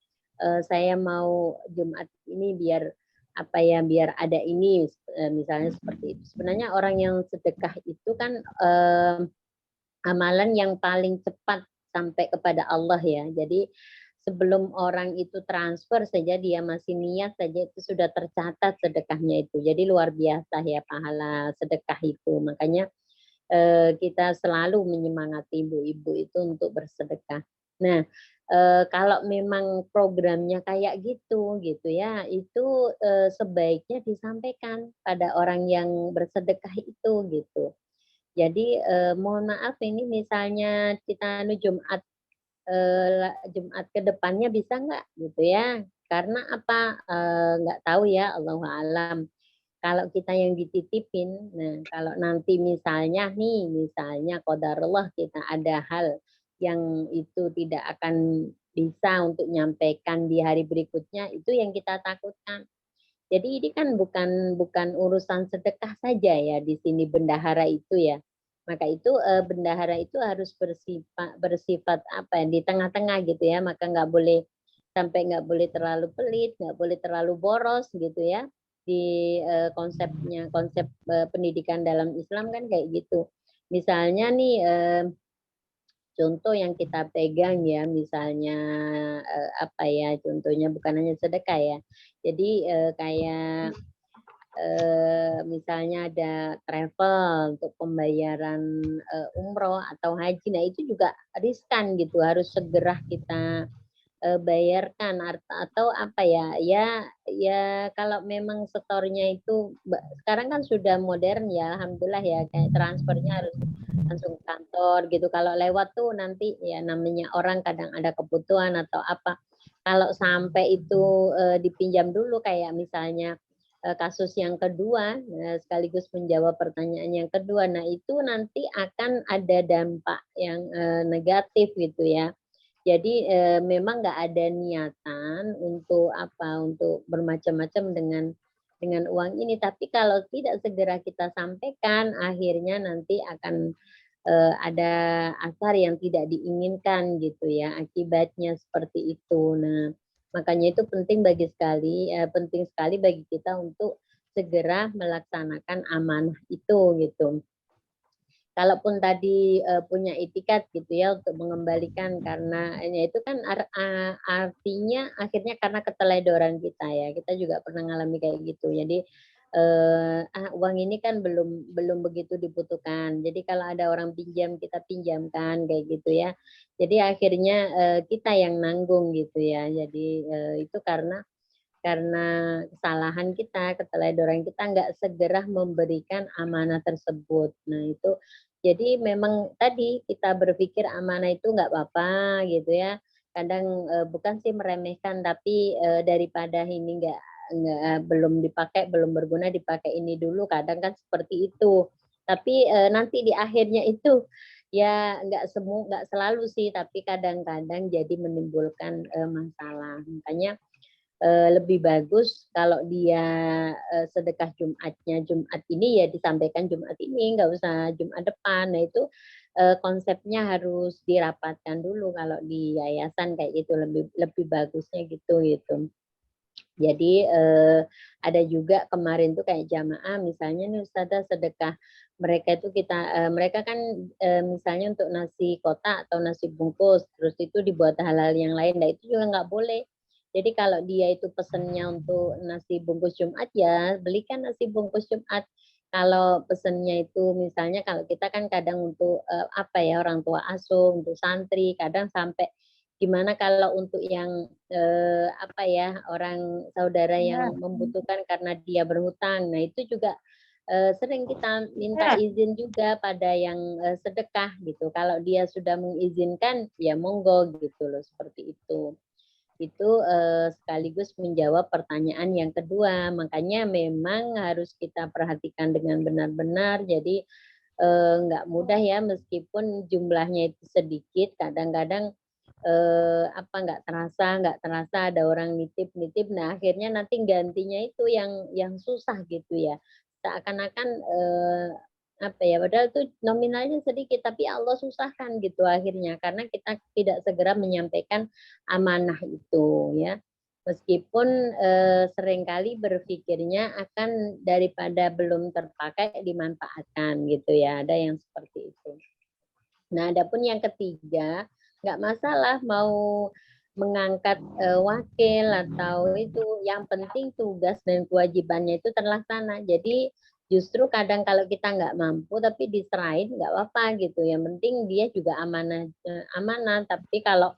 saya mau Jumat ini biar apa ya, biar ada ini, misalnya seperti itu. Sebenarnya orang yang sedekah itu kan amalan yang paling cepat sampai kepada Allah ya. Jadi sebelum orang itu transfer saja dia masih niat saja itu sudah tercatat sedekahnya itu. Jadi luar biasa ya pahala sedekah itu. Makanya kita selalu menyemangati ibu-ibu itu untuk bersedekah. Nah, kalau memang programnya kayak gitu ya, itu sebaiknya disampaikan pada orang yang bersedekah itu gitu. Jadi mohon maaf ini misalnya kita Jumat ke depannya bisa nggak gitu ya? Karena apa? Nggak tahu ya, Allahu a'lam. Kalau kita yang dititipin, nah kalau nanti misalnya qadarullah kita ada hal yang itu tidak akan bisa untuk nyampaikan di hari berikutnya, itu yang kita takutkan. Jadi ini kan bukan urusan sedekah saja ya di sini bendahara itu ya. Maka itu bendahara itu harus bersifat apa ya, di tengah-tengah gitu ya, maka nggak boleh nggak boleh terlalu pelit, nggak boleh terlalu boros gitu ya. Di konsep pendidikan dalam Islam kan kayak gitu. Misalnya nih contoh yang kita pegang ya, misalnya apa ya, contohnya bukan hanya sedekah ya. Jadi kayak misalnya ada travel untuk pembayaran umroh atau haji, nah itu juga riskan gitu, harus segera kita bayarkan atau apa ya, ya kalau memang setornya itu sekarang kan sudah modern ya, alhamdulillah ya, kayak transfernya harus langsung ke kantor gitu. Kalau lewat tuh nanti ya namanya orang kadang ada kebutuhan atau apa. Kalau sampai itu dipinjam dulu kayak misalnya kasus yang kedua, sekaligus menjawab pertanyaan yang kedua. Nah, itu nanti akan ada dampak yang negatif gitu ya. Jadi memang nggak ada niatan untuk apa, untuk bermacam-macam dengan uang ini. Tapi kalau tidak segera kita sampaikan, akhirnya nanti akan ada asar yang tidak diinginkan gitu ya. Akibatnya seperti itu. Nah, makanya itu penting sekali bagi kita untuk segera melaksanakan amanah itu gitu. Kalaupun tadi punya itikat gitu ya untuk mengembalikan, karena ya itu kan artinya akhirnya karena keteledoran kita ya. Kita juga pernah ngalami kayak gitu. Jadi uang ini kan belum begitu dibutuhkan. Jadi kalau ada orang pinjam, kita pinjamkan kayak gitu ya. Jadi akhirnya kita yang nanggung gitu ya. Jadi itu karena kesalahan kita, keteledoran kita nggak segera memberikan amanah tersebut. Nah itu jadi memang tadi kita berpikir amanah itu nggak apa-apa gitu ya. Kadang bukan sih meremehkan, tapi daripada ini nggak belum dipakai, belum berguna, dipakai ini dulu. Kadang kan seperti itu. Tapi nanti di akhirnya itu ya nggak selalu sih, tapi kadang-kadang jadi menimbulkan masalah. Makanya lebih bagus kalau dia sedekah Jumatnya Jumat ini ya disampaikan Jumat ini, nggak usah Jumat depan. Nah itu konsepnya harus dirapatkan dulu kalau di yayasan kayak gitu, lebih bagusnya gitu. Jadi ada juga kemarin tuh kayak jamaah, misalnya nih Ustazah sedekah mereka itu mereka kan misalnya untuk nasi kotak atau nasi bungkus, terus itu dibuat halal yang lain, nah itu juga nggak boleh. Jadi kalau dia itu pesennya untuk nasi bungkus Jumat ya belikan nasi bungkus Jumat. Kalau pesennya itu misalnya kalau kita kan kadang untuk apa ya, orang tua asuh, untuk santri, kadang sampai gimana kalau untuk yang apa ya, orang saudara yang membutuhkan karena dia berhutang. Nah itu juga sering kita minta izin juga pada yang sedekah gitu. Kalau dia sudah mengizinkan ya monggo gitu loh, seperti itu. Itu sekaligus menjawab pertanyaan yang kedua. Makanya memang harus kita perhatikan dengan benar-benar. Jadi nggak mudah ya, meskipun jumlahnya itu sedikit, kadang-kadang apa nggak terasa ada orang nitip. Nah akhirnya nanti gantinya itu yang susah gitu ya. Seakan-akan apa ya, padahal itu nominalnya sedikit tapi Allah susahkan gitu akhirnya karena kita tidak segera menyampaikan amanah itu ya. Meskipun seringkali berpikirnya akan daripada belum terpakai dimanfaatkan gitu ya, ada yang seperti itu. Nah, adapun yang ketiga, nggak masalah mau mengangkat wakil atau itu, yang penting tugas dan kewajibannya itu terlaksana. Jadi justru kadang kalau kita nggak mampu tapi diserahin nggak apa-apa gitu. Yang penting dia juga amanah. Tapi kalau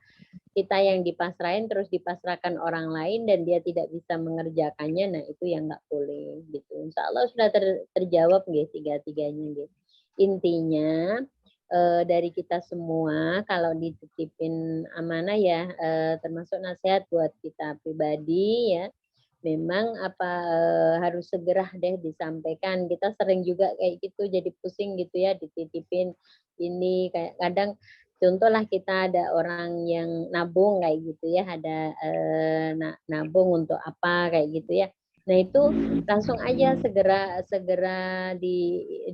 kita yang dipasrahin terus dipasrahkan orang lain dan dia tidak bisa mengerjakannya, nah itu yang nggak boleh gitu. Insya Allah sudah terjawab gitu tiga-tiganya gitu. Intinya dari kita semua kalau dititipin amanah ya, termasuk nasihat buat kita pribadi ya, memang harus segera deh disampaikan. Kita sering juga kayak gitu jadi pusing gitu ya, dititipin ini, kayak kadang contohlah kita ada orang yang nabung kayak gitu ya, ada nabung untuk apa kayak gitu ya. Nah itu langsung aja segera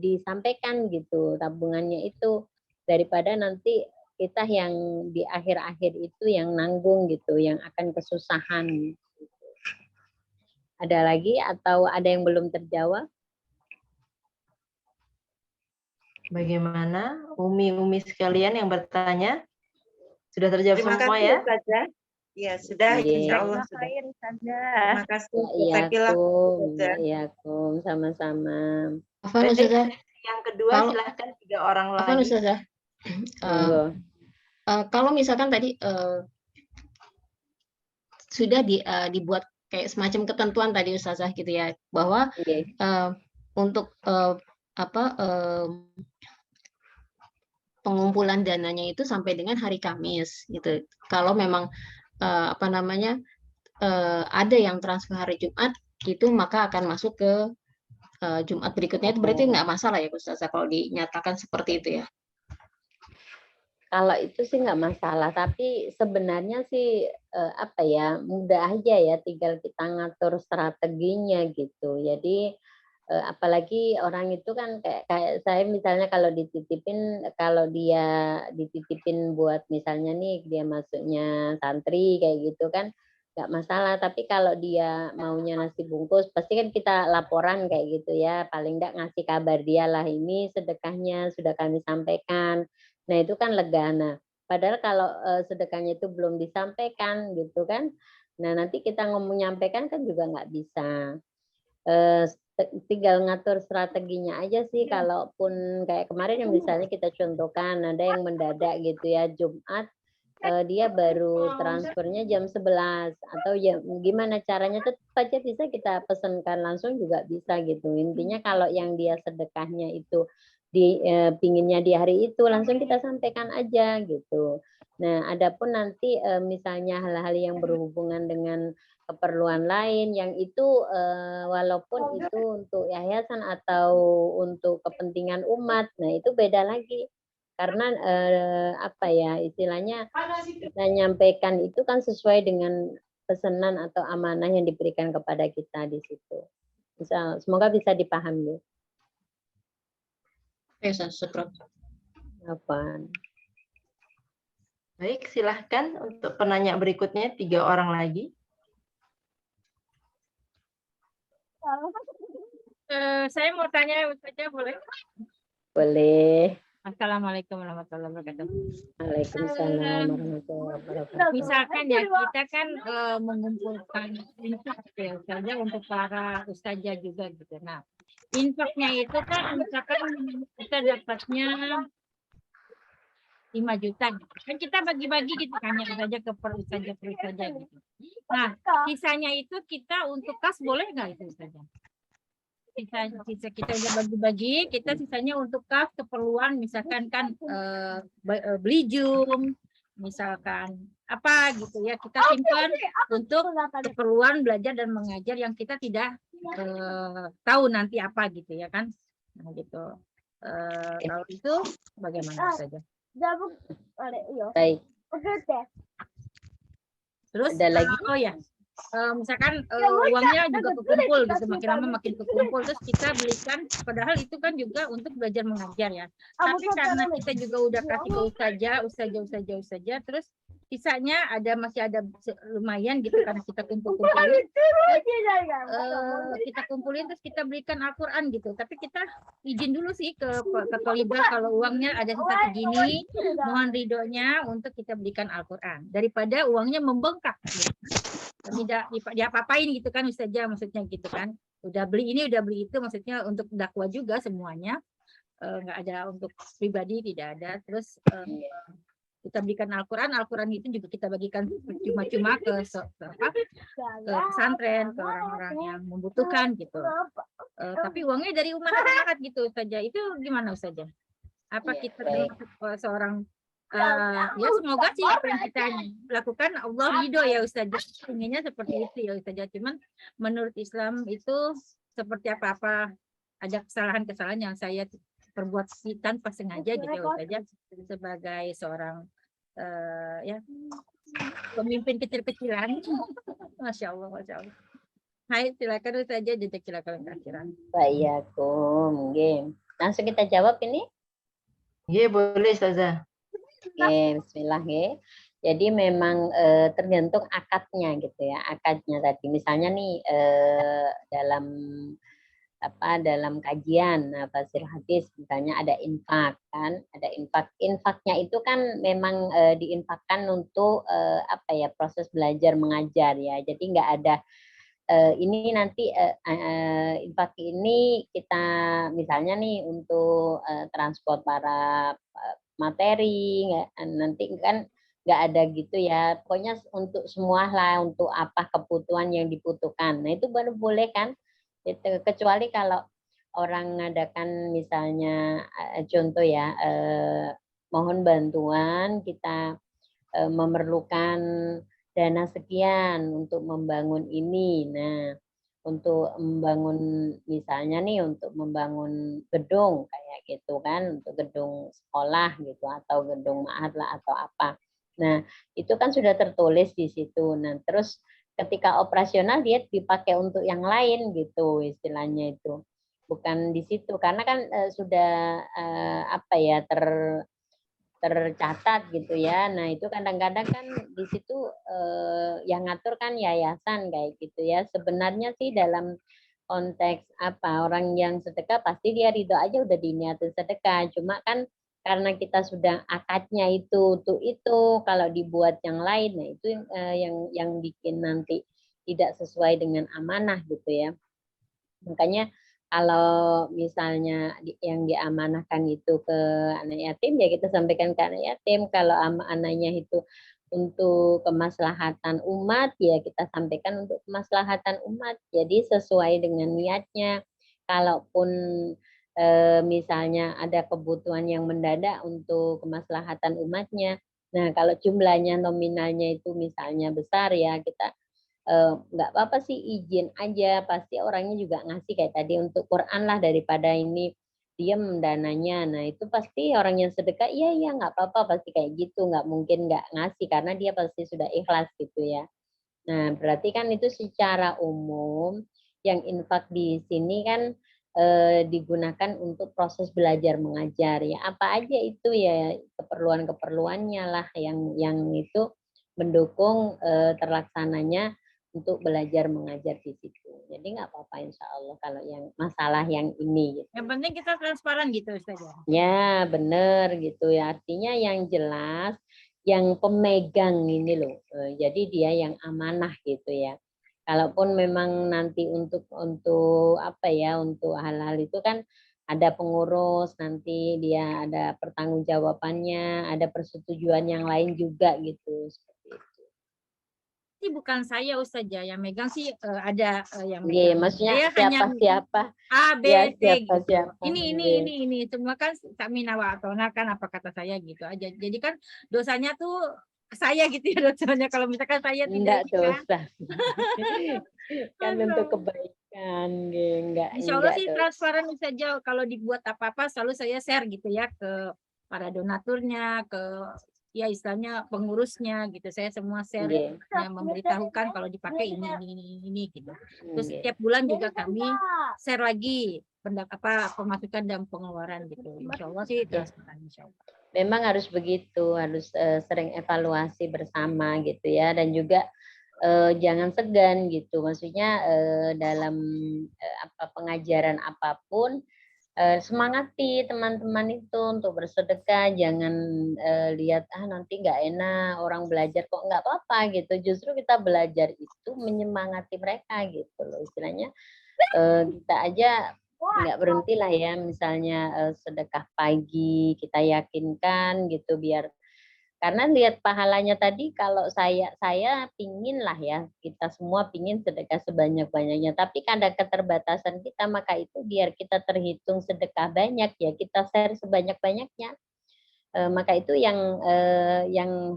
disampaikan gitu tabungannya itu, daripada nanti kita yang di akhir-akhir itu yang nanggung gitu, yang akan kesusahan. Ada lagi atau ada yang belum terjawab? Bagaimana Umi sekalian yang bertanya? Sudah terjawab Terima semua kasih ya? Ustazah. Ya, sudah, insya Allah sudah. Terima kasih. Waalaikumsalam, sama-sama. Afwan Baik, Ustazah. yang kedua Kalau- silahkan 3 orang Afwan lagi. Ustazah. Monggo. Kalau misalkan tadi sudah dibuat kayak semacam ketentuan tadi Ustazah gitu ya, bahwa Oke. untuk pengumpulan dananya itu sampai dengan hari Kamis gitu. Kalau memang ada yang transfer hari Jumat gitu, maka akan masuk ke Jumat berikutnya. Itu berarti nggak masalah ya Ustazah kalau dinyatakan seperti itu ya? Kalau itu sih nggak masalah, tapi sebenarnya sih mudah aja ya, tinggal kita ngatur strateginya gitu. Jadi apalagi orang itu kan kayak saya misalnya kalau dia dititipin buat misalnya nih dia masuknya santri kayak gitu kan nggak masalah, tapi kalau dia maunya nasi bungkus pasti kan kita laporan kayak gitu ya, paling nggak ngasih kabar dia lah, ini sedekahnya sudah kami sampaikan. Nah itu kan lega. Nah padahal kalau sedekahnya itu belum disampaikan gitu kan, nah nanti kita ngomong nyampaikan kan juga nggak bisa. Tinggal ngatur strateginya aja sih. Kalaupun kayak kemarin yang misalnya kita contohkan ada yang mendadak gitu ya, Jumat dia baru transfernya jam 11 atau ya gimana caranya, tetap saja bisa kita pesankan langsung juga bisa gitu. Intinya kalau yang dia sedekahnya itu pinginnya di hari itu langsung kita sampaikan aja gitu. Nah, adapun nanti misalnya hal-hal yang berhubungan dengan keperluan lain yang itu walaupun itu untuk yayasan atau untuk kepentingan umat, nah itu beda lagi. Karena istilahnya kita nyampaikan itu kan sesuai dengan pesanan atau amanah yang diberikan kepada kita di situ. Semoga bisa dipahami. Syukran. Apaan? Baik, silahkan untuk penanya berikutnya 3 orang lagi. Saya mau tanya saja boleh? Boleh. Assalamualaikum warahmatullahi wabarakatuh. Waalaikumsalam warahmatullahi wabarakatuh. Misalkan ya kita kan mengumpulkan infak ya saja untuk para ustazah juga gitu. Nah, infaknya itu kan misalkan kita dapatnya 5 juta gitu. Kan kita bagi-bagi gitu kan ya saja ke per ustazah gitu. Nah, sisanya itu kita untuk kas boleh nggak itu ustazah? Sisa kita udah bagi-bagi, kita sisanya untuk kas keperluan misalkan kan beli jum, misalkan apa gitu ya, kita simpan untuk keperluan belajar dan mengajar yang kita tidak tahu nanti apa gitu ya kan. Nah gitu. Kalau itu bagaimana saja? Baik. Terus ada lagi? Oh ya. Misalkan uangnya juga kekumpul gitu, makin lama makin kekumpul, terus kita belikan, padahal itu kan juga untuk belajar mengajar ya, tapi karena kita juga udah kasih ke ustazah, terus sisanya masih ada lumayan gitu karena kita kumpulin, kita kumpulin terus kita belikan Al-Quran gitu, tapi kita izin dulu sih ke Tolibah kalau uangnya ada sisa segini, mohon ridhonya untuk kita belikan Al-Quran daripada uangnya membengkak gitu. Tidak diapa-apain gitu kan ustazah, maksudnya gitu kan, udah beli ini udah beli itu, maksudnya untuk dakwah juga semuanya, nggak ada untuk pribadi, tidak ada. Terus kita berikan Al-Quran itu juga kita bagikan cuma-cuma ke pesantren, ke orang-orang yang membutuhkan gitu, tapi uangnya dari umat gitu saja. Itu gimana ustazah? Apa kita termasuk seorang ya semoga sih apa yang kita lakukan Allah ridho ya ustazah, inginnya seperti itu ya ustazah. Cuman menurut Islam itu seperti apa ada kesalahan-kesalahan yang saya perbuat tanpa sengaja gitu ya ustazah, sebagai seorang ya pemimpin kecil-kecilan. Masya Allah. Hai, silakan saja jazakallahu khairan. Bayakum, nggih. Langsung kita jawab ini. Nggih, boleh Ustazah. Oke, bismillah nggih. Jadi memang tergantung akadnya gitu ya, akadnya tadi. Misalnya nih dalam dalam kajian tafsir hadis misalnya ada infak kan, ada infak. Infaknya itu kan memang diinfakkan untuk proses belajar mengajar ya. Jadi nggak ada ini nanti infak ini kita misalnya nih untuk transport para materi nanti kan nggak ada gitu ya, pokoknya untuk semua lah, untuk apa kebutuhan yang dibutuhkan. Nah itu baru boleh kan, itu kecuali kalau orang mengadakan misalnya contoh ya mohon bantuan kita memerlukan dana sekian untuk membangun ini. Nah untuk membangun misalnya nih untuk membangun gedung kayak gitu kan, untuk gedung sekolah gitu atau gedung ma'had lah atau apa. Nah itu kan sudah tertulis di situ. Nah terus ketika operasional dia dipakai untuk yang lain gitu istilahnya itu, bukan di situ karena kan sudah tercatat gitu ya. Nah itu kadang-kadang kan di situ yang ngatur kan yayasan kayak gitu ya. Sebenarnya sih dalam konteks orang yang sedekah pasti dia ridho aja udah diniatin sedekah. Cuma kan karena kita sudah akadnya itu untuk itu, kalau dibuat yang lain, nah itu yang bikin nanti tidak sesuai dengan amanah gitu ya. Makanya kalau misalnya yang diamanahkan itu ke anak yatim ya kita sampaikan ke anak yatim. Kalau anaknya itu untuk kemaslahatan umat ya kita sampaikan untuk kemaslahatan umat. Jadi sesuai dengan niatnya. Kalaupun misalnya ada kebutuhan yang mendadak untuk kemaslahatan umatnya. Nah kalau jumlahnya nominalnya itu misalnya besar ya kita nggak apa-apa sih izin aja, pasti orangnya juga ngasih kayak tadi untuk Quran lah daripada ini diem dananya. Nah itu pasti orang yang sedekah iya nggak apa-apa pasti kayak gitu, nggak mungkin nggak ngasih karena dia pasti sudah ikhlas gitu ya. Nah berarti kan itu secara umum yang infak di sini kan digunakan untuk proses belajar mengajar ya, apa aja itu ya keperluan-keperluannya lah yang itu mendukung terlaksananya untuk belajar mengajar di situ. Jadi nggak apa-apa insya Allah kalau yang masalah yang ini. Gitu. Yang penting kita transparan gitu Ustaz. Ya benar gitu ya. Artinya yang jelas yang pemegang ini loh. Jadi dia yang amanah gitu ya. Kalaupun memang nanti untuk untuk hal-hal itu kan ada pengurus, nanti dia ada pertanggungjawabannya, ada persetujuan yang lain juga gitu. Sih bukan saya Ustazah yang megang sih ada yang Iya, megang. maksudnya Saya hanya siapa A, B, ya C gitu. siapa. Ini semua kan Samina wa Atona kan apa kata saya gitu aja. Jadi kan dosanya tuh saya gitu ya dosanya kalau misalkan saya Enggak tidak dosa. Kan untuk kebaikan, enggak Insya Allah sih dosa. transparan saja kalau dibuat apa-apa selalu saya share gitu ya ke para donaturnya, ke ya istilahnya pengurusnya gitu. Saya semua share yang memberitahukan kalau dipakai ini gitu. Terus setiap bulan juga kami share lagi pemasukan dan pengeluaran gitu. Insya Allah sih transparan insya Allah. Memang harus begitu, harus sering evaluasi bersama gitu ya, dan juga jangan segan gitu. Maksudnya dalam pengajaran apapun semangati teman-teman itu untuk bersedekah, jangan lihat nanti nggak enak orang belajar kok, nggak apa-apa gitu. Justru kita belajar itu menyemangati mereka gitu loh istilahnya. Kita aja nggak berhenti lah ya, misalnya sedekah pagi kita yakinkan gitu biar karena lihat pahalanya tadi kalau saya pingin lah ya, kita semua pingin sedekah sebanyak-banyaknya, tapi ada keterbatasan kita, maka itu biar kita terhitung sedekah banyak ya kita share sebanyak-banyaknya. Maka itu yang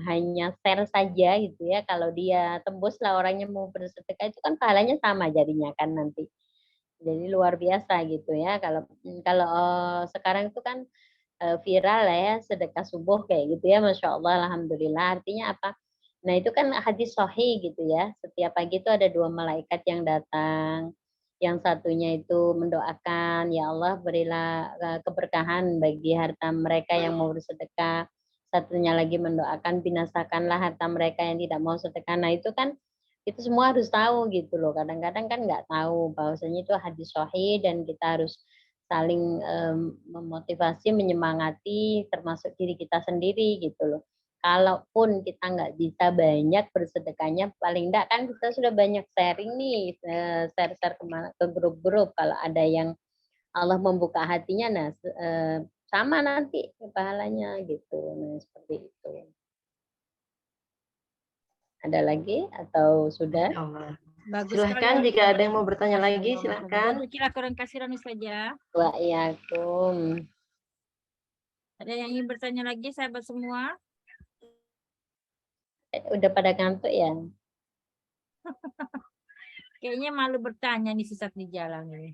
hanya share saja gitu ya, kalau dia tembus lah orangnya mau bersedekah itu kan pahalanya sama jadinya kan nanti. Jadi luar biasa gitu ya kalau sekarang itu kan viral lah ya sedekah subuh kayak gitu ya, Masya Allah, Alhamdulillah. Artinya apa? Nah, itu kan hadis sahih gitu ya. Setiap pagi itu ada 2 malaikat yang datang. Yang satunya itu mendoakan, ya Allah berilah keberkahan bagi harta mereka yang mau bersedekah. Satunya lagi mendoakan binasakanlah harta mereka yang tidak mau sedekah. Nah, itu kan itu semua harus tahu gitu loh. Kadang-kadang kan nggak tahu bahwasanya itu hadis sahih dan kita harus saling memotivasi, menyemangati termasuk diri kita sendiri gitu loh. Kalaupun kita nggak bisa banyak bersedekahnya, paling enggak kan kita sudah banyak sharing nih, share-share ke grup-grup. Kalau ada yang Allah membuka hatinya, nah sama nanti pahalanya gitu. Nah, seperti itu. Ada lagi atau sudah? Allah. Bagus Silahkan sekali. jika ada yang mau bertanya lagi, silahkan. Kira kurang kasiran saja. Waalaikumsalam. Ada yang ingin bertanya lagi, sahabat semua? Udah pada ngantuk ya? Kayaknya malu bertanya nih sesat di jalan ini.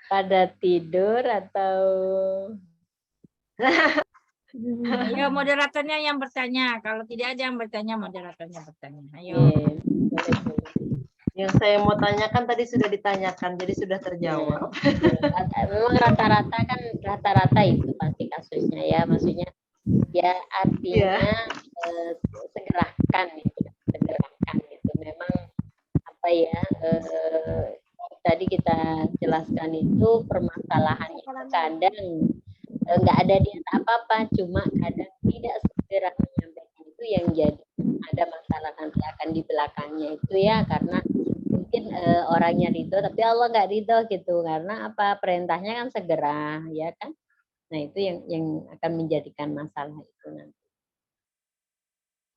Pada tidur atau Ayo moderatornya yang bertanya. Kalau tidak ada yang bertanya, moderatornya bertanya. Ayo. Yang saya mau tanyakan tadi sudah ditanyakan, jadi sudah terjawab. Memang rata-rata itu pasti kasusnya ya, maksudnya ya artinya segerakan itu memang apa ya, tadi kita jelaskan itu permasalahannya itu kadang nggak ada niat apa-apa, cuma kadang tidak segera menyampaikan itu yang jadi ada masalah nanti akan di belakangnya itu ya, karena mungkin orangnya ridho tapi Allah nggak ridho gitu, karena apa, perintahnya kan segera ya kan. Nah itu yang akan menjadikan masalah itu nanti.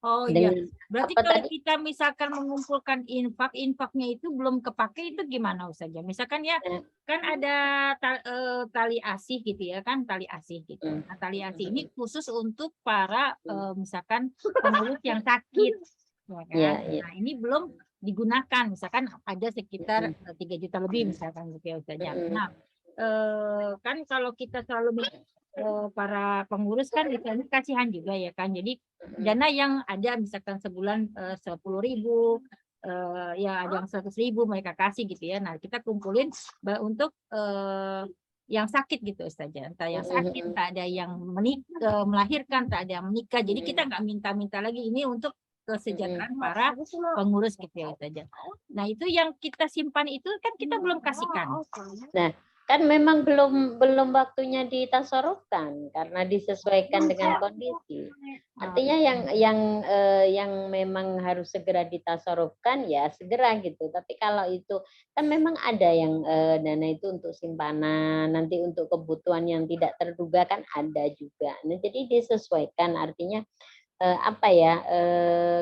Oh iya, berarti kalau kita misalkan mengumpulkan infaknya itu belum kepake, itu gimana Ustazah? Misalkan ya, kan ada tali asih gitu ya kan, tali asih gitu. Nah, tali asih ini khusus untuk para misalkan pengurus yang sakit, ya kan? Nah ini belum digunakan, misalkan ada sekitar 3 juta lebih misalkan gitu ya Ustazah. Nah, kan kalau kita selalu para pengurus kan misalnya kasihan juga ya kan, jadi dana yang ada misalkan sebulan 10.000, ya ada yang 100.000 mereka kasih gitu ya. Nah kita kumpulin untuk yang sakit gitu Ustazah, entah yang sakit, tak ada yang melahirkan, tak ada yang menikah, jadi kita nggak minta-minta lagi, ini untuk kesejahteraan para pengurus gitu ya Ustazah. Nah itu yang kita simpan itu kan kita belum kasihkan. Nah kan memang belum waktunya ditasarufkan karena disesuaikan dengan kondisi. Artinya yang memang harus segera ditasarufkan ya segera gitu. Tapi kalau itu kan memang ada yang dana itu untuk simpanan, nanti untuk kebutuhan yang tidak terduga kan ada juga. Nah jadi disesuaikan, artinya apa ya,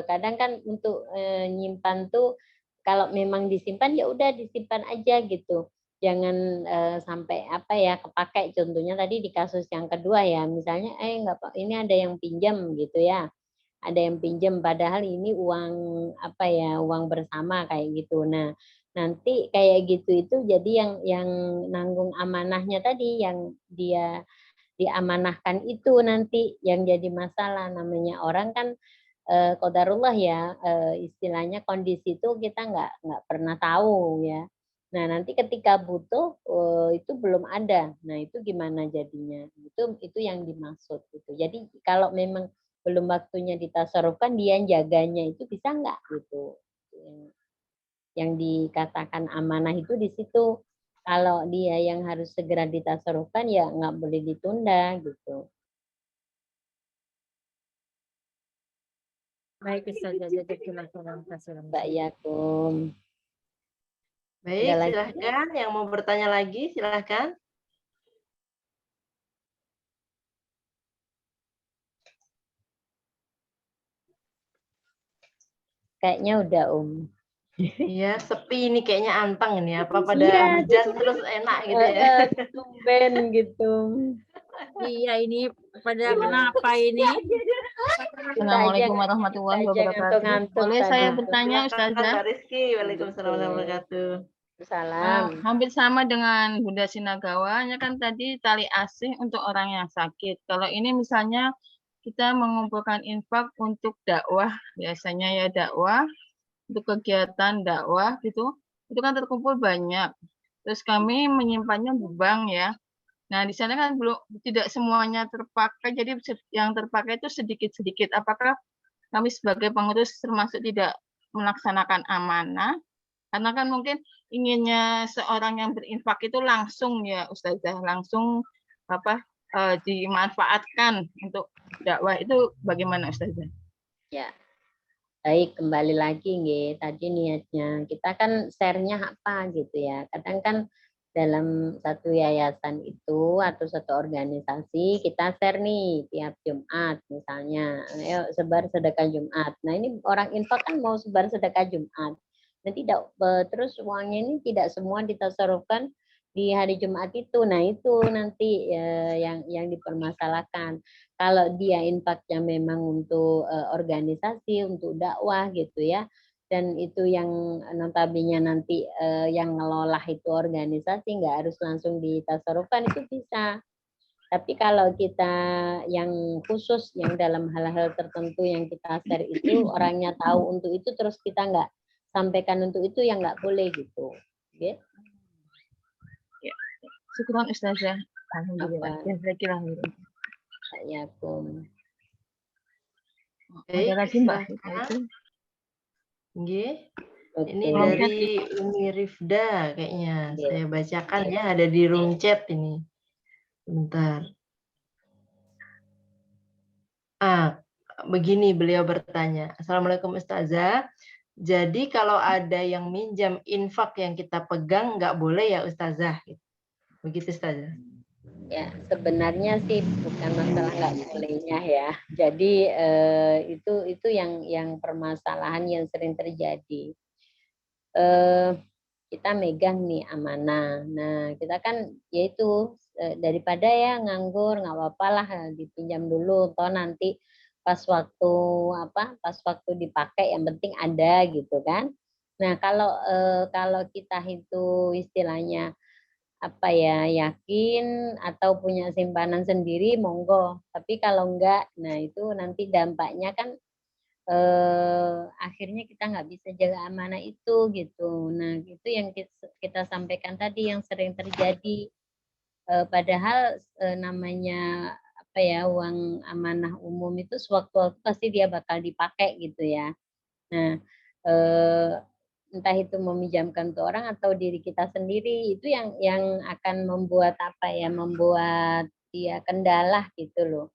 kadang kan untuk nyimpan tuh kalau memang disimpan ya udah disimpan aja gitu. Jangan sampai apa ya kepakai, contohnya tadi di kasus yang kedua ya, misalnya nggak, ini ada yang pinjam gitu ya, ada yang pinjam padahal ini uang apa ya, uang bersama kayak gitu. Nah nanti kayak gitu itu jadi yang nanggung amanahnya tadi, yang dia diamanahkan itu nanti yang jadi masalah. Namanya orang kan qadarullah ya, istilahnya kondisi itu kita nggak pernah tahu ya. Nah nanti ketika butuh itu belum ada, nah itu gimana jadinya, itu yang dimaksud gitu. Jadi kalau memang belum waktunya ditasarufkan, dia jaganya itu bisa nggak gitu, yang dikatakan amanah itu di situ. Kalau dia yang harus segera ditasarufkan ya nggak boleh ditunda gitu. Baik Ustazah, Mbak Yakum. Baik, silahkan yang mau bertanya lagi, silahkan. Kayaknya udah Iya, sepi ini kayaknya antang ini, apa pada hujan terus enak gitu ya. Tumben gitu. Iya ini pada kenapa ini? Assalamualaikum warahmatullahi wabarakatuh. Boleh saya bertanya Ustazah? Pak Rizky, waalaikumsalam warahmatullahi wabarakatuh. Salam. Hampir sama dengan Bunda Sinagawa, kan tadi tali asih untuk orang yang sakit. Kalau ini misalnya kita mengumpulkan infak untuk dakwah, biasanya ya dakwah, untuk kegiatan dakwah gitu, itu kan terkumpul banyak. Terus kami menyimpannya di bank ya. Nah, di sana kan belum tidak semuanya terpakai, jadi yang terpakai itu sedikit-sedikit. Apakah kami sebagai pengurus termasuk tidak melaksanakan amanah? Karena kan mungkin inginnya seorang yang berinfak itu langsung ya Ustazah, langsung dimanfaatkan untuk dakwah, itu bagaimana Ustazah? Ya, baik, kembali lagi nggih, tadi niatnya kita kan share-nya apa gitu ya. Kadang kan dalam satu yayasan itu atau satu organisasi kita share nih tiap Jumat misalnya, ayo sebar sedekah Jumat. Nah ini orang infak kan mau sebar sedekah Jumat. Nah tidak terus uangnya ini tidak semua ditasarufkan di hari Jumat itu. Nah itu nanti yang dipermasalahkan. Kalau dia infaknya memang untuk organisasi, untuk dakwah gitu ya, dan itu yang notabene nanti yang ngelola itu organisasi, nggak harus langsung ditasarufkan, itu bisa. Tapi kalau kita yang khusus, yang dalam hal-hal tertentu yang kita share itu, orangnya tahu untuk itu, terus kita nggak sampaikan untuk itu, yang nggak boleh gitu. Okay? Ya. Syukran Ustazah. Alhamdulillah. Ya, ada lagi Mbak. Nggih. Ini dari Umi Rifda kayaknya. Saya bacakan ya, ada di room chat ini. Bentar. Begini beliau bertanya. Assalamualaikum Ustazah. Jadi kalau ada yang minjam infak yang kita pegang nggak boleh ya Ustazah? Begitu Ustazah. Ya, sebenarnya sih bukan masalah nggak bolehnya ya. Jadi itu yang permasalahan yang sering terjadi. Kita megang nih amanah. Nah, kita kan yaitu daripada ya nganggur, nggak apa-apa lah dipinjam dulu. Toh nanti pas waktu dipakai yang penting ada gitu kan. Nah, kalau kita itu istilahnya yakin atau punya simpanan sendiri monggo, tapi kalau enggak, nah itu nanti dampaknya kan akhirnya kita nggak bisa jaga amanah itu gitu. Nah itu yang kita sampaikan tadi yang sering terjadi, padahal namanya uang amanah umum itu sewaktu-waktu pasti dia bakal dipakai gitu ya. Nah entah itu meminjamkan ke orang atau diri kita sendiri, itu yang akan membuat membuat dia kendala gitu loh.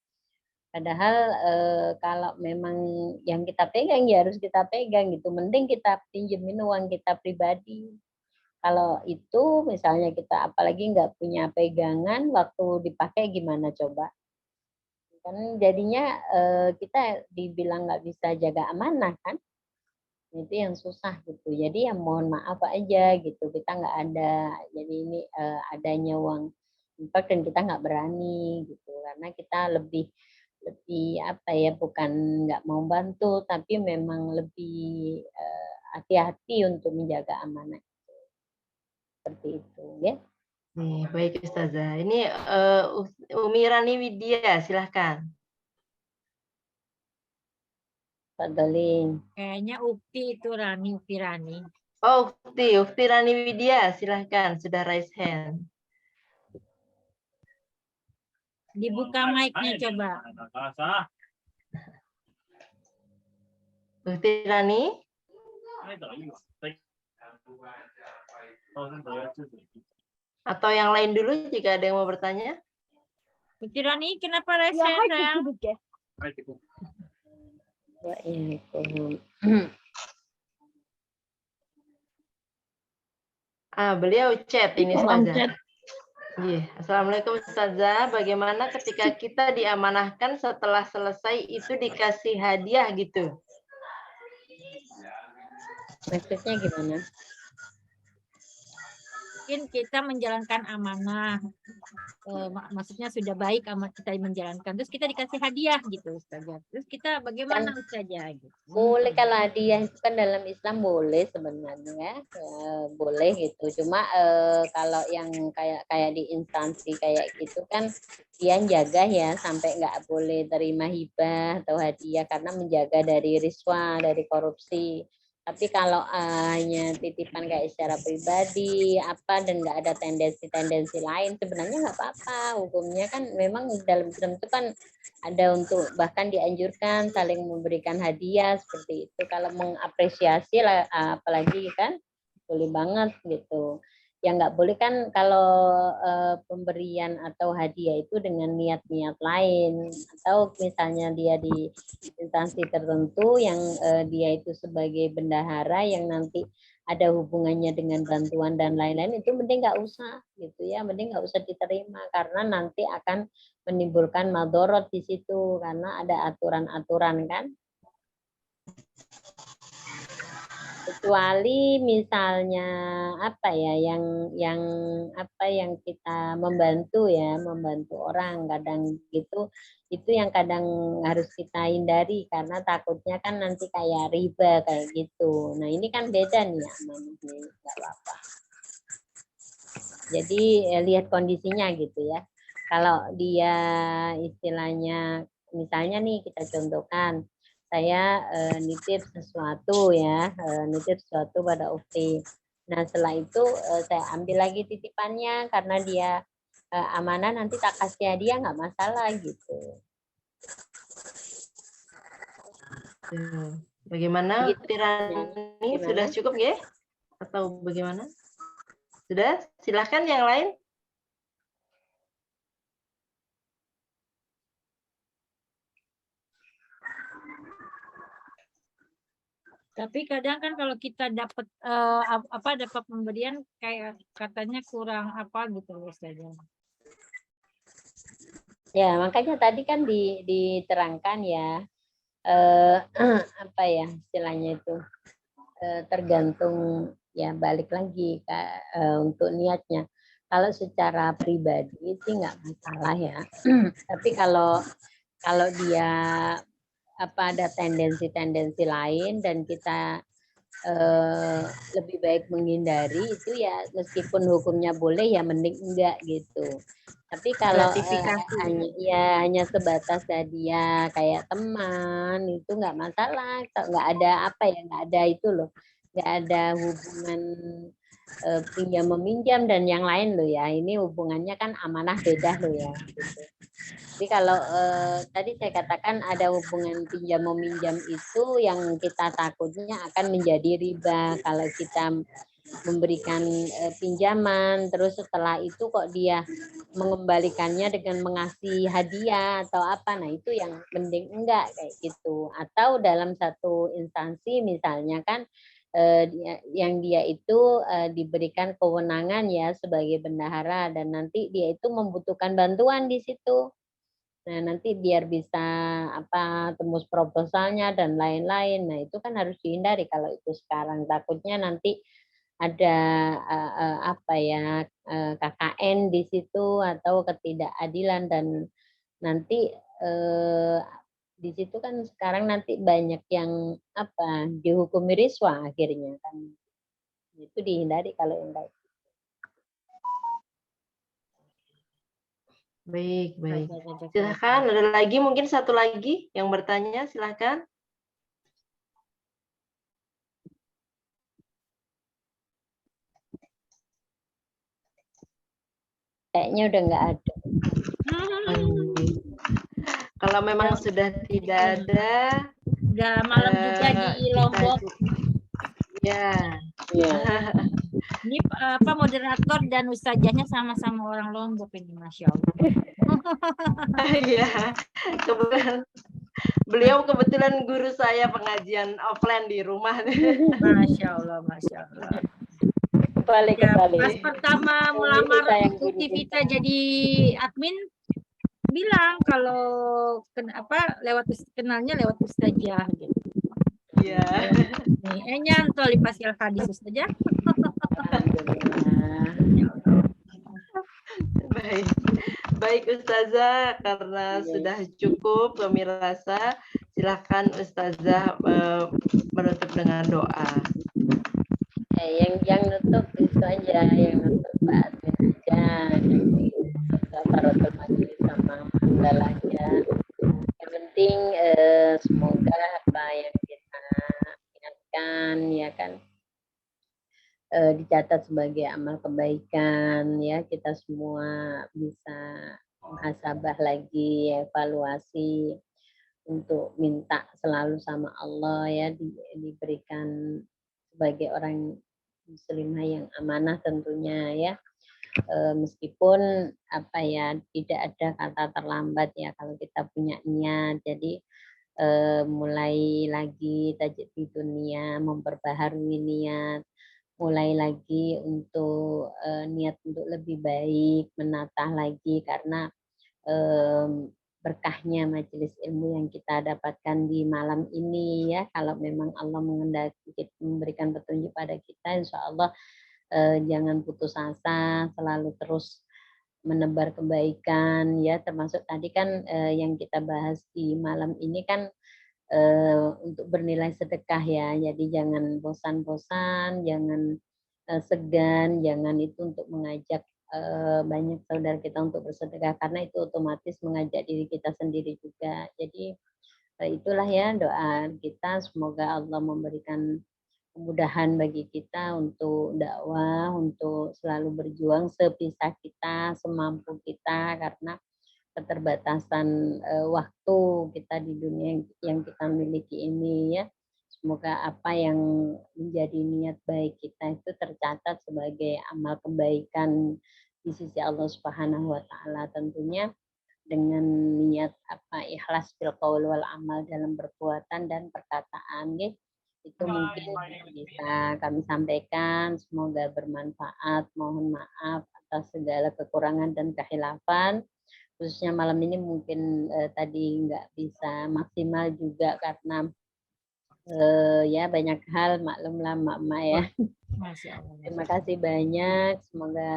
Padahal kalau memang yang kita pegang ya harus kita pegang gitu. Mending kita pinjemin uang kita pribadi. Kalau itu misalnya kita apalagi nggak punya pegangan, waktu dipakai gimana coba? Kan jadinya kita dibilang nggak bisa jaga amanah kan? Itu yang susah gitu. Jadi ya mohon maaf aja gitu, kita nggak ada. Jadi ini adanya uang infak dan kita nggak berani gitu, karena kita lebih bukan nggak mau bantu, tapi memang lebih hati-hati untuk menjaga amanah. Seperti itu ya. Nih, baik Ustazah. Ini Umi Rani Widya, silahkan. Fadolin. Kayaknya Ukti itu Ukti Rani. Oh, Ukti Rani Widya, silahkan, sudah raise hand. Dibuka mic-nya coba. Ukti Rani? Atau yang lain dulu jika ada yang mau bertanya? Ukti Rani, kenapa raise hand? Beliau chat ini Ustazah. Iya. Assalamualaikum Ustazah. Bagaimana ketika kita diamanahkan setelah selesai itu dikasih hadiah gitu? Maksudnya gimana? mungkin kita menjalankan amanah, maksudnya sudah baik amat kita menjalankan, terus kita dikasih hadiah gitu Ustazah. Terus kita bagaimana Ustazah gitu? Boleh kalau hadiah itu kan dalam Islam boleh sebenarnya, boleh gitu. Cuma kalau yang kayak di instansi kayak gitu kan dia jaga ya sampai nggak boleh terima hibah atau hadiah karena menjaga dari riswa, dari korupsi. Tapi kalau hanya titipan kayak secara pribadi apa dan nggak ada tendensi-tendensi lain sebenarnya nggak apa-apa. Hukumnya kan memang dalam Islam itu kan ada untuk bahkan dianjurkan saling memberikan hadiah seperti itu. Kalau mengapresiasi lah, apalagi kan boleh banget gitu. Yang nggak boleh kan kalau pemberian atau hadiah itu dengan niat-niat lain atau misalnya dia di instansi tertentu yang dia itu sebagai bendahara yang nanti ada hubungannya dengan bantuan dan lain-lain itu mending nggak usah gitu ya, mending nggak usah diterima karena nanti akan menimbulkan madorot di situ karena ada aturan-aturan kan. Kecuali misalnya apa ya yang apa yang kita membantu ya, membantu orang kadang gitu itu yang kadang harus kita hindari karena takutnya kan nanti kayak riba kayak gitu. Nah ini kan beda nih ya, nggak apa-apa. Jadi lihat kondisinya gitu ya. Kalau dia istilahnya misalnya nih kita contohkan saya nitip sesuatu ya, nitip sesuatu pada ukti. Nah setelah itu saya ambil lagi titipannya karena dia amanah nanti tak kasih hadiah nggak masalah gitu. Bagaimana Tirani? Sudah cukup ya? Atau bagaimana? Sudah? Silahkan yang lain. Tapi kadang kan kalau kita dapat dapat pemberian kayak katanya kurang apa gitu Ustazah. Ya makanya tadi kan diterangkan ya apa ya istilahnya itu tergantung ya balik lagi untuk niatnya. Kalau secara pribadi sih nggak masalah ya. Tapi kalau dia apa ada tendensi-tendensi lain dan kita lebih baik menghindari itu ya meskipun hukumnya boleh ya mending enggak gitu. Tapi kalau hanya sebatas hadiah kayak teman itu nggak masalah, nggak ada apa ya nggak ada itu loh, nggak ada hubungan pinjam meminjam dan yang lain loh ya. Ini hubungannya kan amanah beda loh ya. Gitu. Jadi kalau tadi saya katakan ada hubungan pinjam meminjam itu yang kita takutnya akan menjadi riba kalau kita memberikan pinjaman terus setelah itu kok dia mengembalikannya dengan mengasih hadiah atau apa, nah itu yang mending enggak kayak gitu. Atau dalam satu instansi misalnya kan yang dia itu diberikan kewenangan ya sebagai bendahara dan nanti dia itu membutuhkan bantuan di situ. Nah, nanti biar bisa apa tembus proposalnya dan lain-lain. Nah, itu kan harus dihindari kalau itu sekarang. Takutnya nanti ada apa ya KKN di situ atau ketidakadilan dan nanti di situ kan sekarang nanti banyak yang apa dihukumi riswa akhirnya kan. Itu dihindari kalau yang baik. Baik. Silahkan, ada lagi mungkin satu lagi yang bertanya, silahkan. Kayaknya udah nggak ada. Kalau memang sudah tidak ada, udah malam juga di Lombok. Ya. Ini apa moderator dan ustazahnya sama-sama orang Lombok ini, Masya Allah. Iya, beliau kebetulan guru saya pengajian offline di rumah. Masya Allah, Masya Allah. Balik ya, kembali. Pas pertama melamar Tivita jadi admin, bilang kalau kenalnya lewat ustazah gitu. Iya. Nyantol di pasil hadis ustazah. Baik. Baik Ustazah, karena sudah cukup kami rasa, silakan Ustazah menutup dengan doa. Yang nutup itu aja, yang nutup Mbak Admin aja, kafaratul majelis sama hamdalahnya. Yang penting semoga apa yang kita ingatkan ya kan dicatat sebagai amal kebaikan ya, kita semua bisa muhasabah lagi, evaluasi untuk minta selalu sama Allah ya, diberikan sebagai orang muslimah yang amanah tentunya ya. Meskipun apa ya, tidak ada kata terlambat ya kalau kita punya niat. Jadi mulai lagi tajdid dunia, memperbaharui niat, mulai lagi untuk niat untuk lebih baik, menatah lagi, karena berkahnya majelis ilmu yang kita dapatkan di malam ini ya, kalau memang Allah menghendaki memberikan petunjuk pada kita, insya Allah jangan putus asa, selalu terus menebar kebaikan ya, termasuk tadi kan yang kita bahas di malam ini kan untuk bernilai sedekah ya, jadi jangan bosan-bosan, jangan segan, jangan itu untuk mengajak banyak saudara kita untuk bersedekah, karena itu otomatis mengajak diri kita sendiri juga. Jadi itulah ya doa kita, semoga Allah memberikan kemudahan bagi kita untuk dakwah, untuk selalu berjuang sebisa kita, semampu kita, karena keterbatasan waktu kita di dunia yang kita miliki ini ya. Semoga apa yang menjadi niat baik kita itu tercatat sebagai amal kebaikan di sisi Allah Subhanahu wa taala, tentunya dengan niat apa, ikhlas bil qaul wal amal, dalam perbuatan dan perkataan ya. Itu mungkin bisa kami sampaikan, semoga bermanfaat. Mohon maaf atas segala kekurangan dan kehilafan, khususnya malam ini mungkin tadi nggak bisa maksimal juga karena ya banyak hal, maklumlah mak-mak ya. Terima kasih banyak, semoga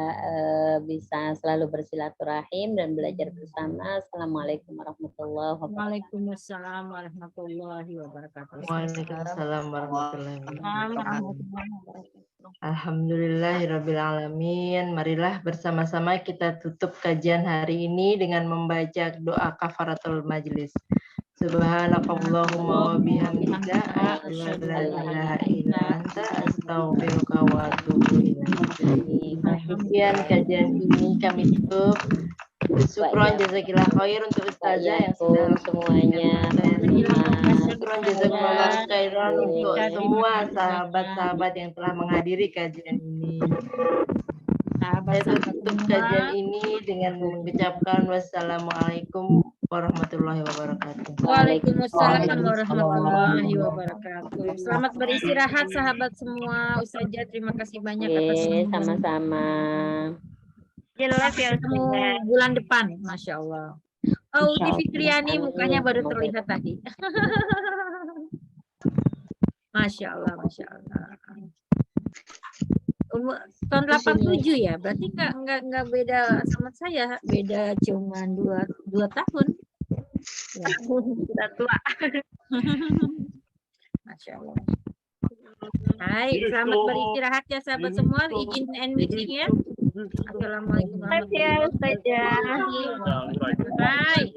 bisa selalu bersilaturahim dan belajar bersama. Assalamualaikum warahmatullahi wabarakatuh. Waalaikumsalam warahmatullahi wabarakatuh. Waalaikumsalam warahmatullahi wabarakatuh. Wabarakatuh. Alhamdulillahirabbil alamin. Marilah bersama-sama kita tutup kajian hari ini dengan membaca doa kafaratul majlis. Subhanakallahumma wa bihamdika asyhadu an la ilaha illa anta astaghfiruka wa atubu ilaik. Demikian kajian ini kami tutup. Syukron jazakillah khair untuk ustazah yang sudah semuanya. Syukron jazakallahu khairan untuk semua sahabat-sahabat yang telah menghadiri kajian ini. Saya tutup kajian ini dengan mengucapkan wassalamualaikum warahmatullahi wabarakatuh. Waalaikumsalam warahmatullahi wabarakatuh. Selamat beristirahat sahabat semua. Ustazah terima kasih banyak atas sama-sama. Jelas ya, ketemu bulan depan, masya Allah. Audi Fikriani mukanya baru terlihat tadi. Masya Allah, masya Allah. Tahun 87 ya, berarti nggak beda sama saya, beda cuma dua tahun. Ya. Sudah tua. Masya Allah. Hai, selamat beristirahat ya sahabat semua. Izin end meeting ya. Assalamualaikum warahmatullahi wabarakatuh. Bye.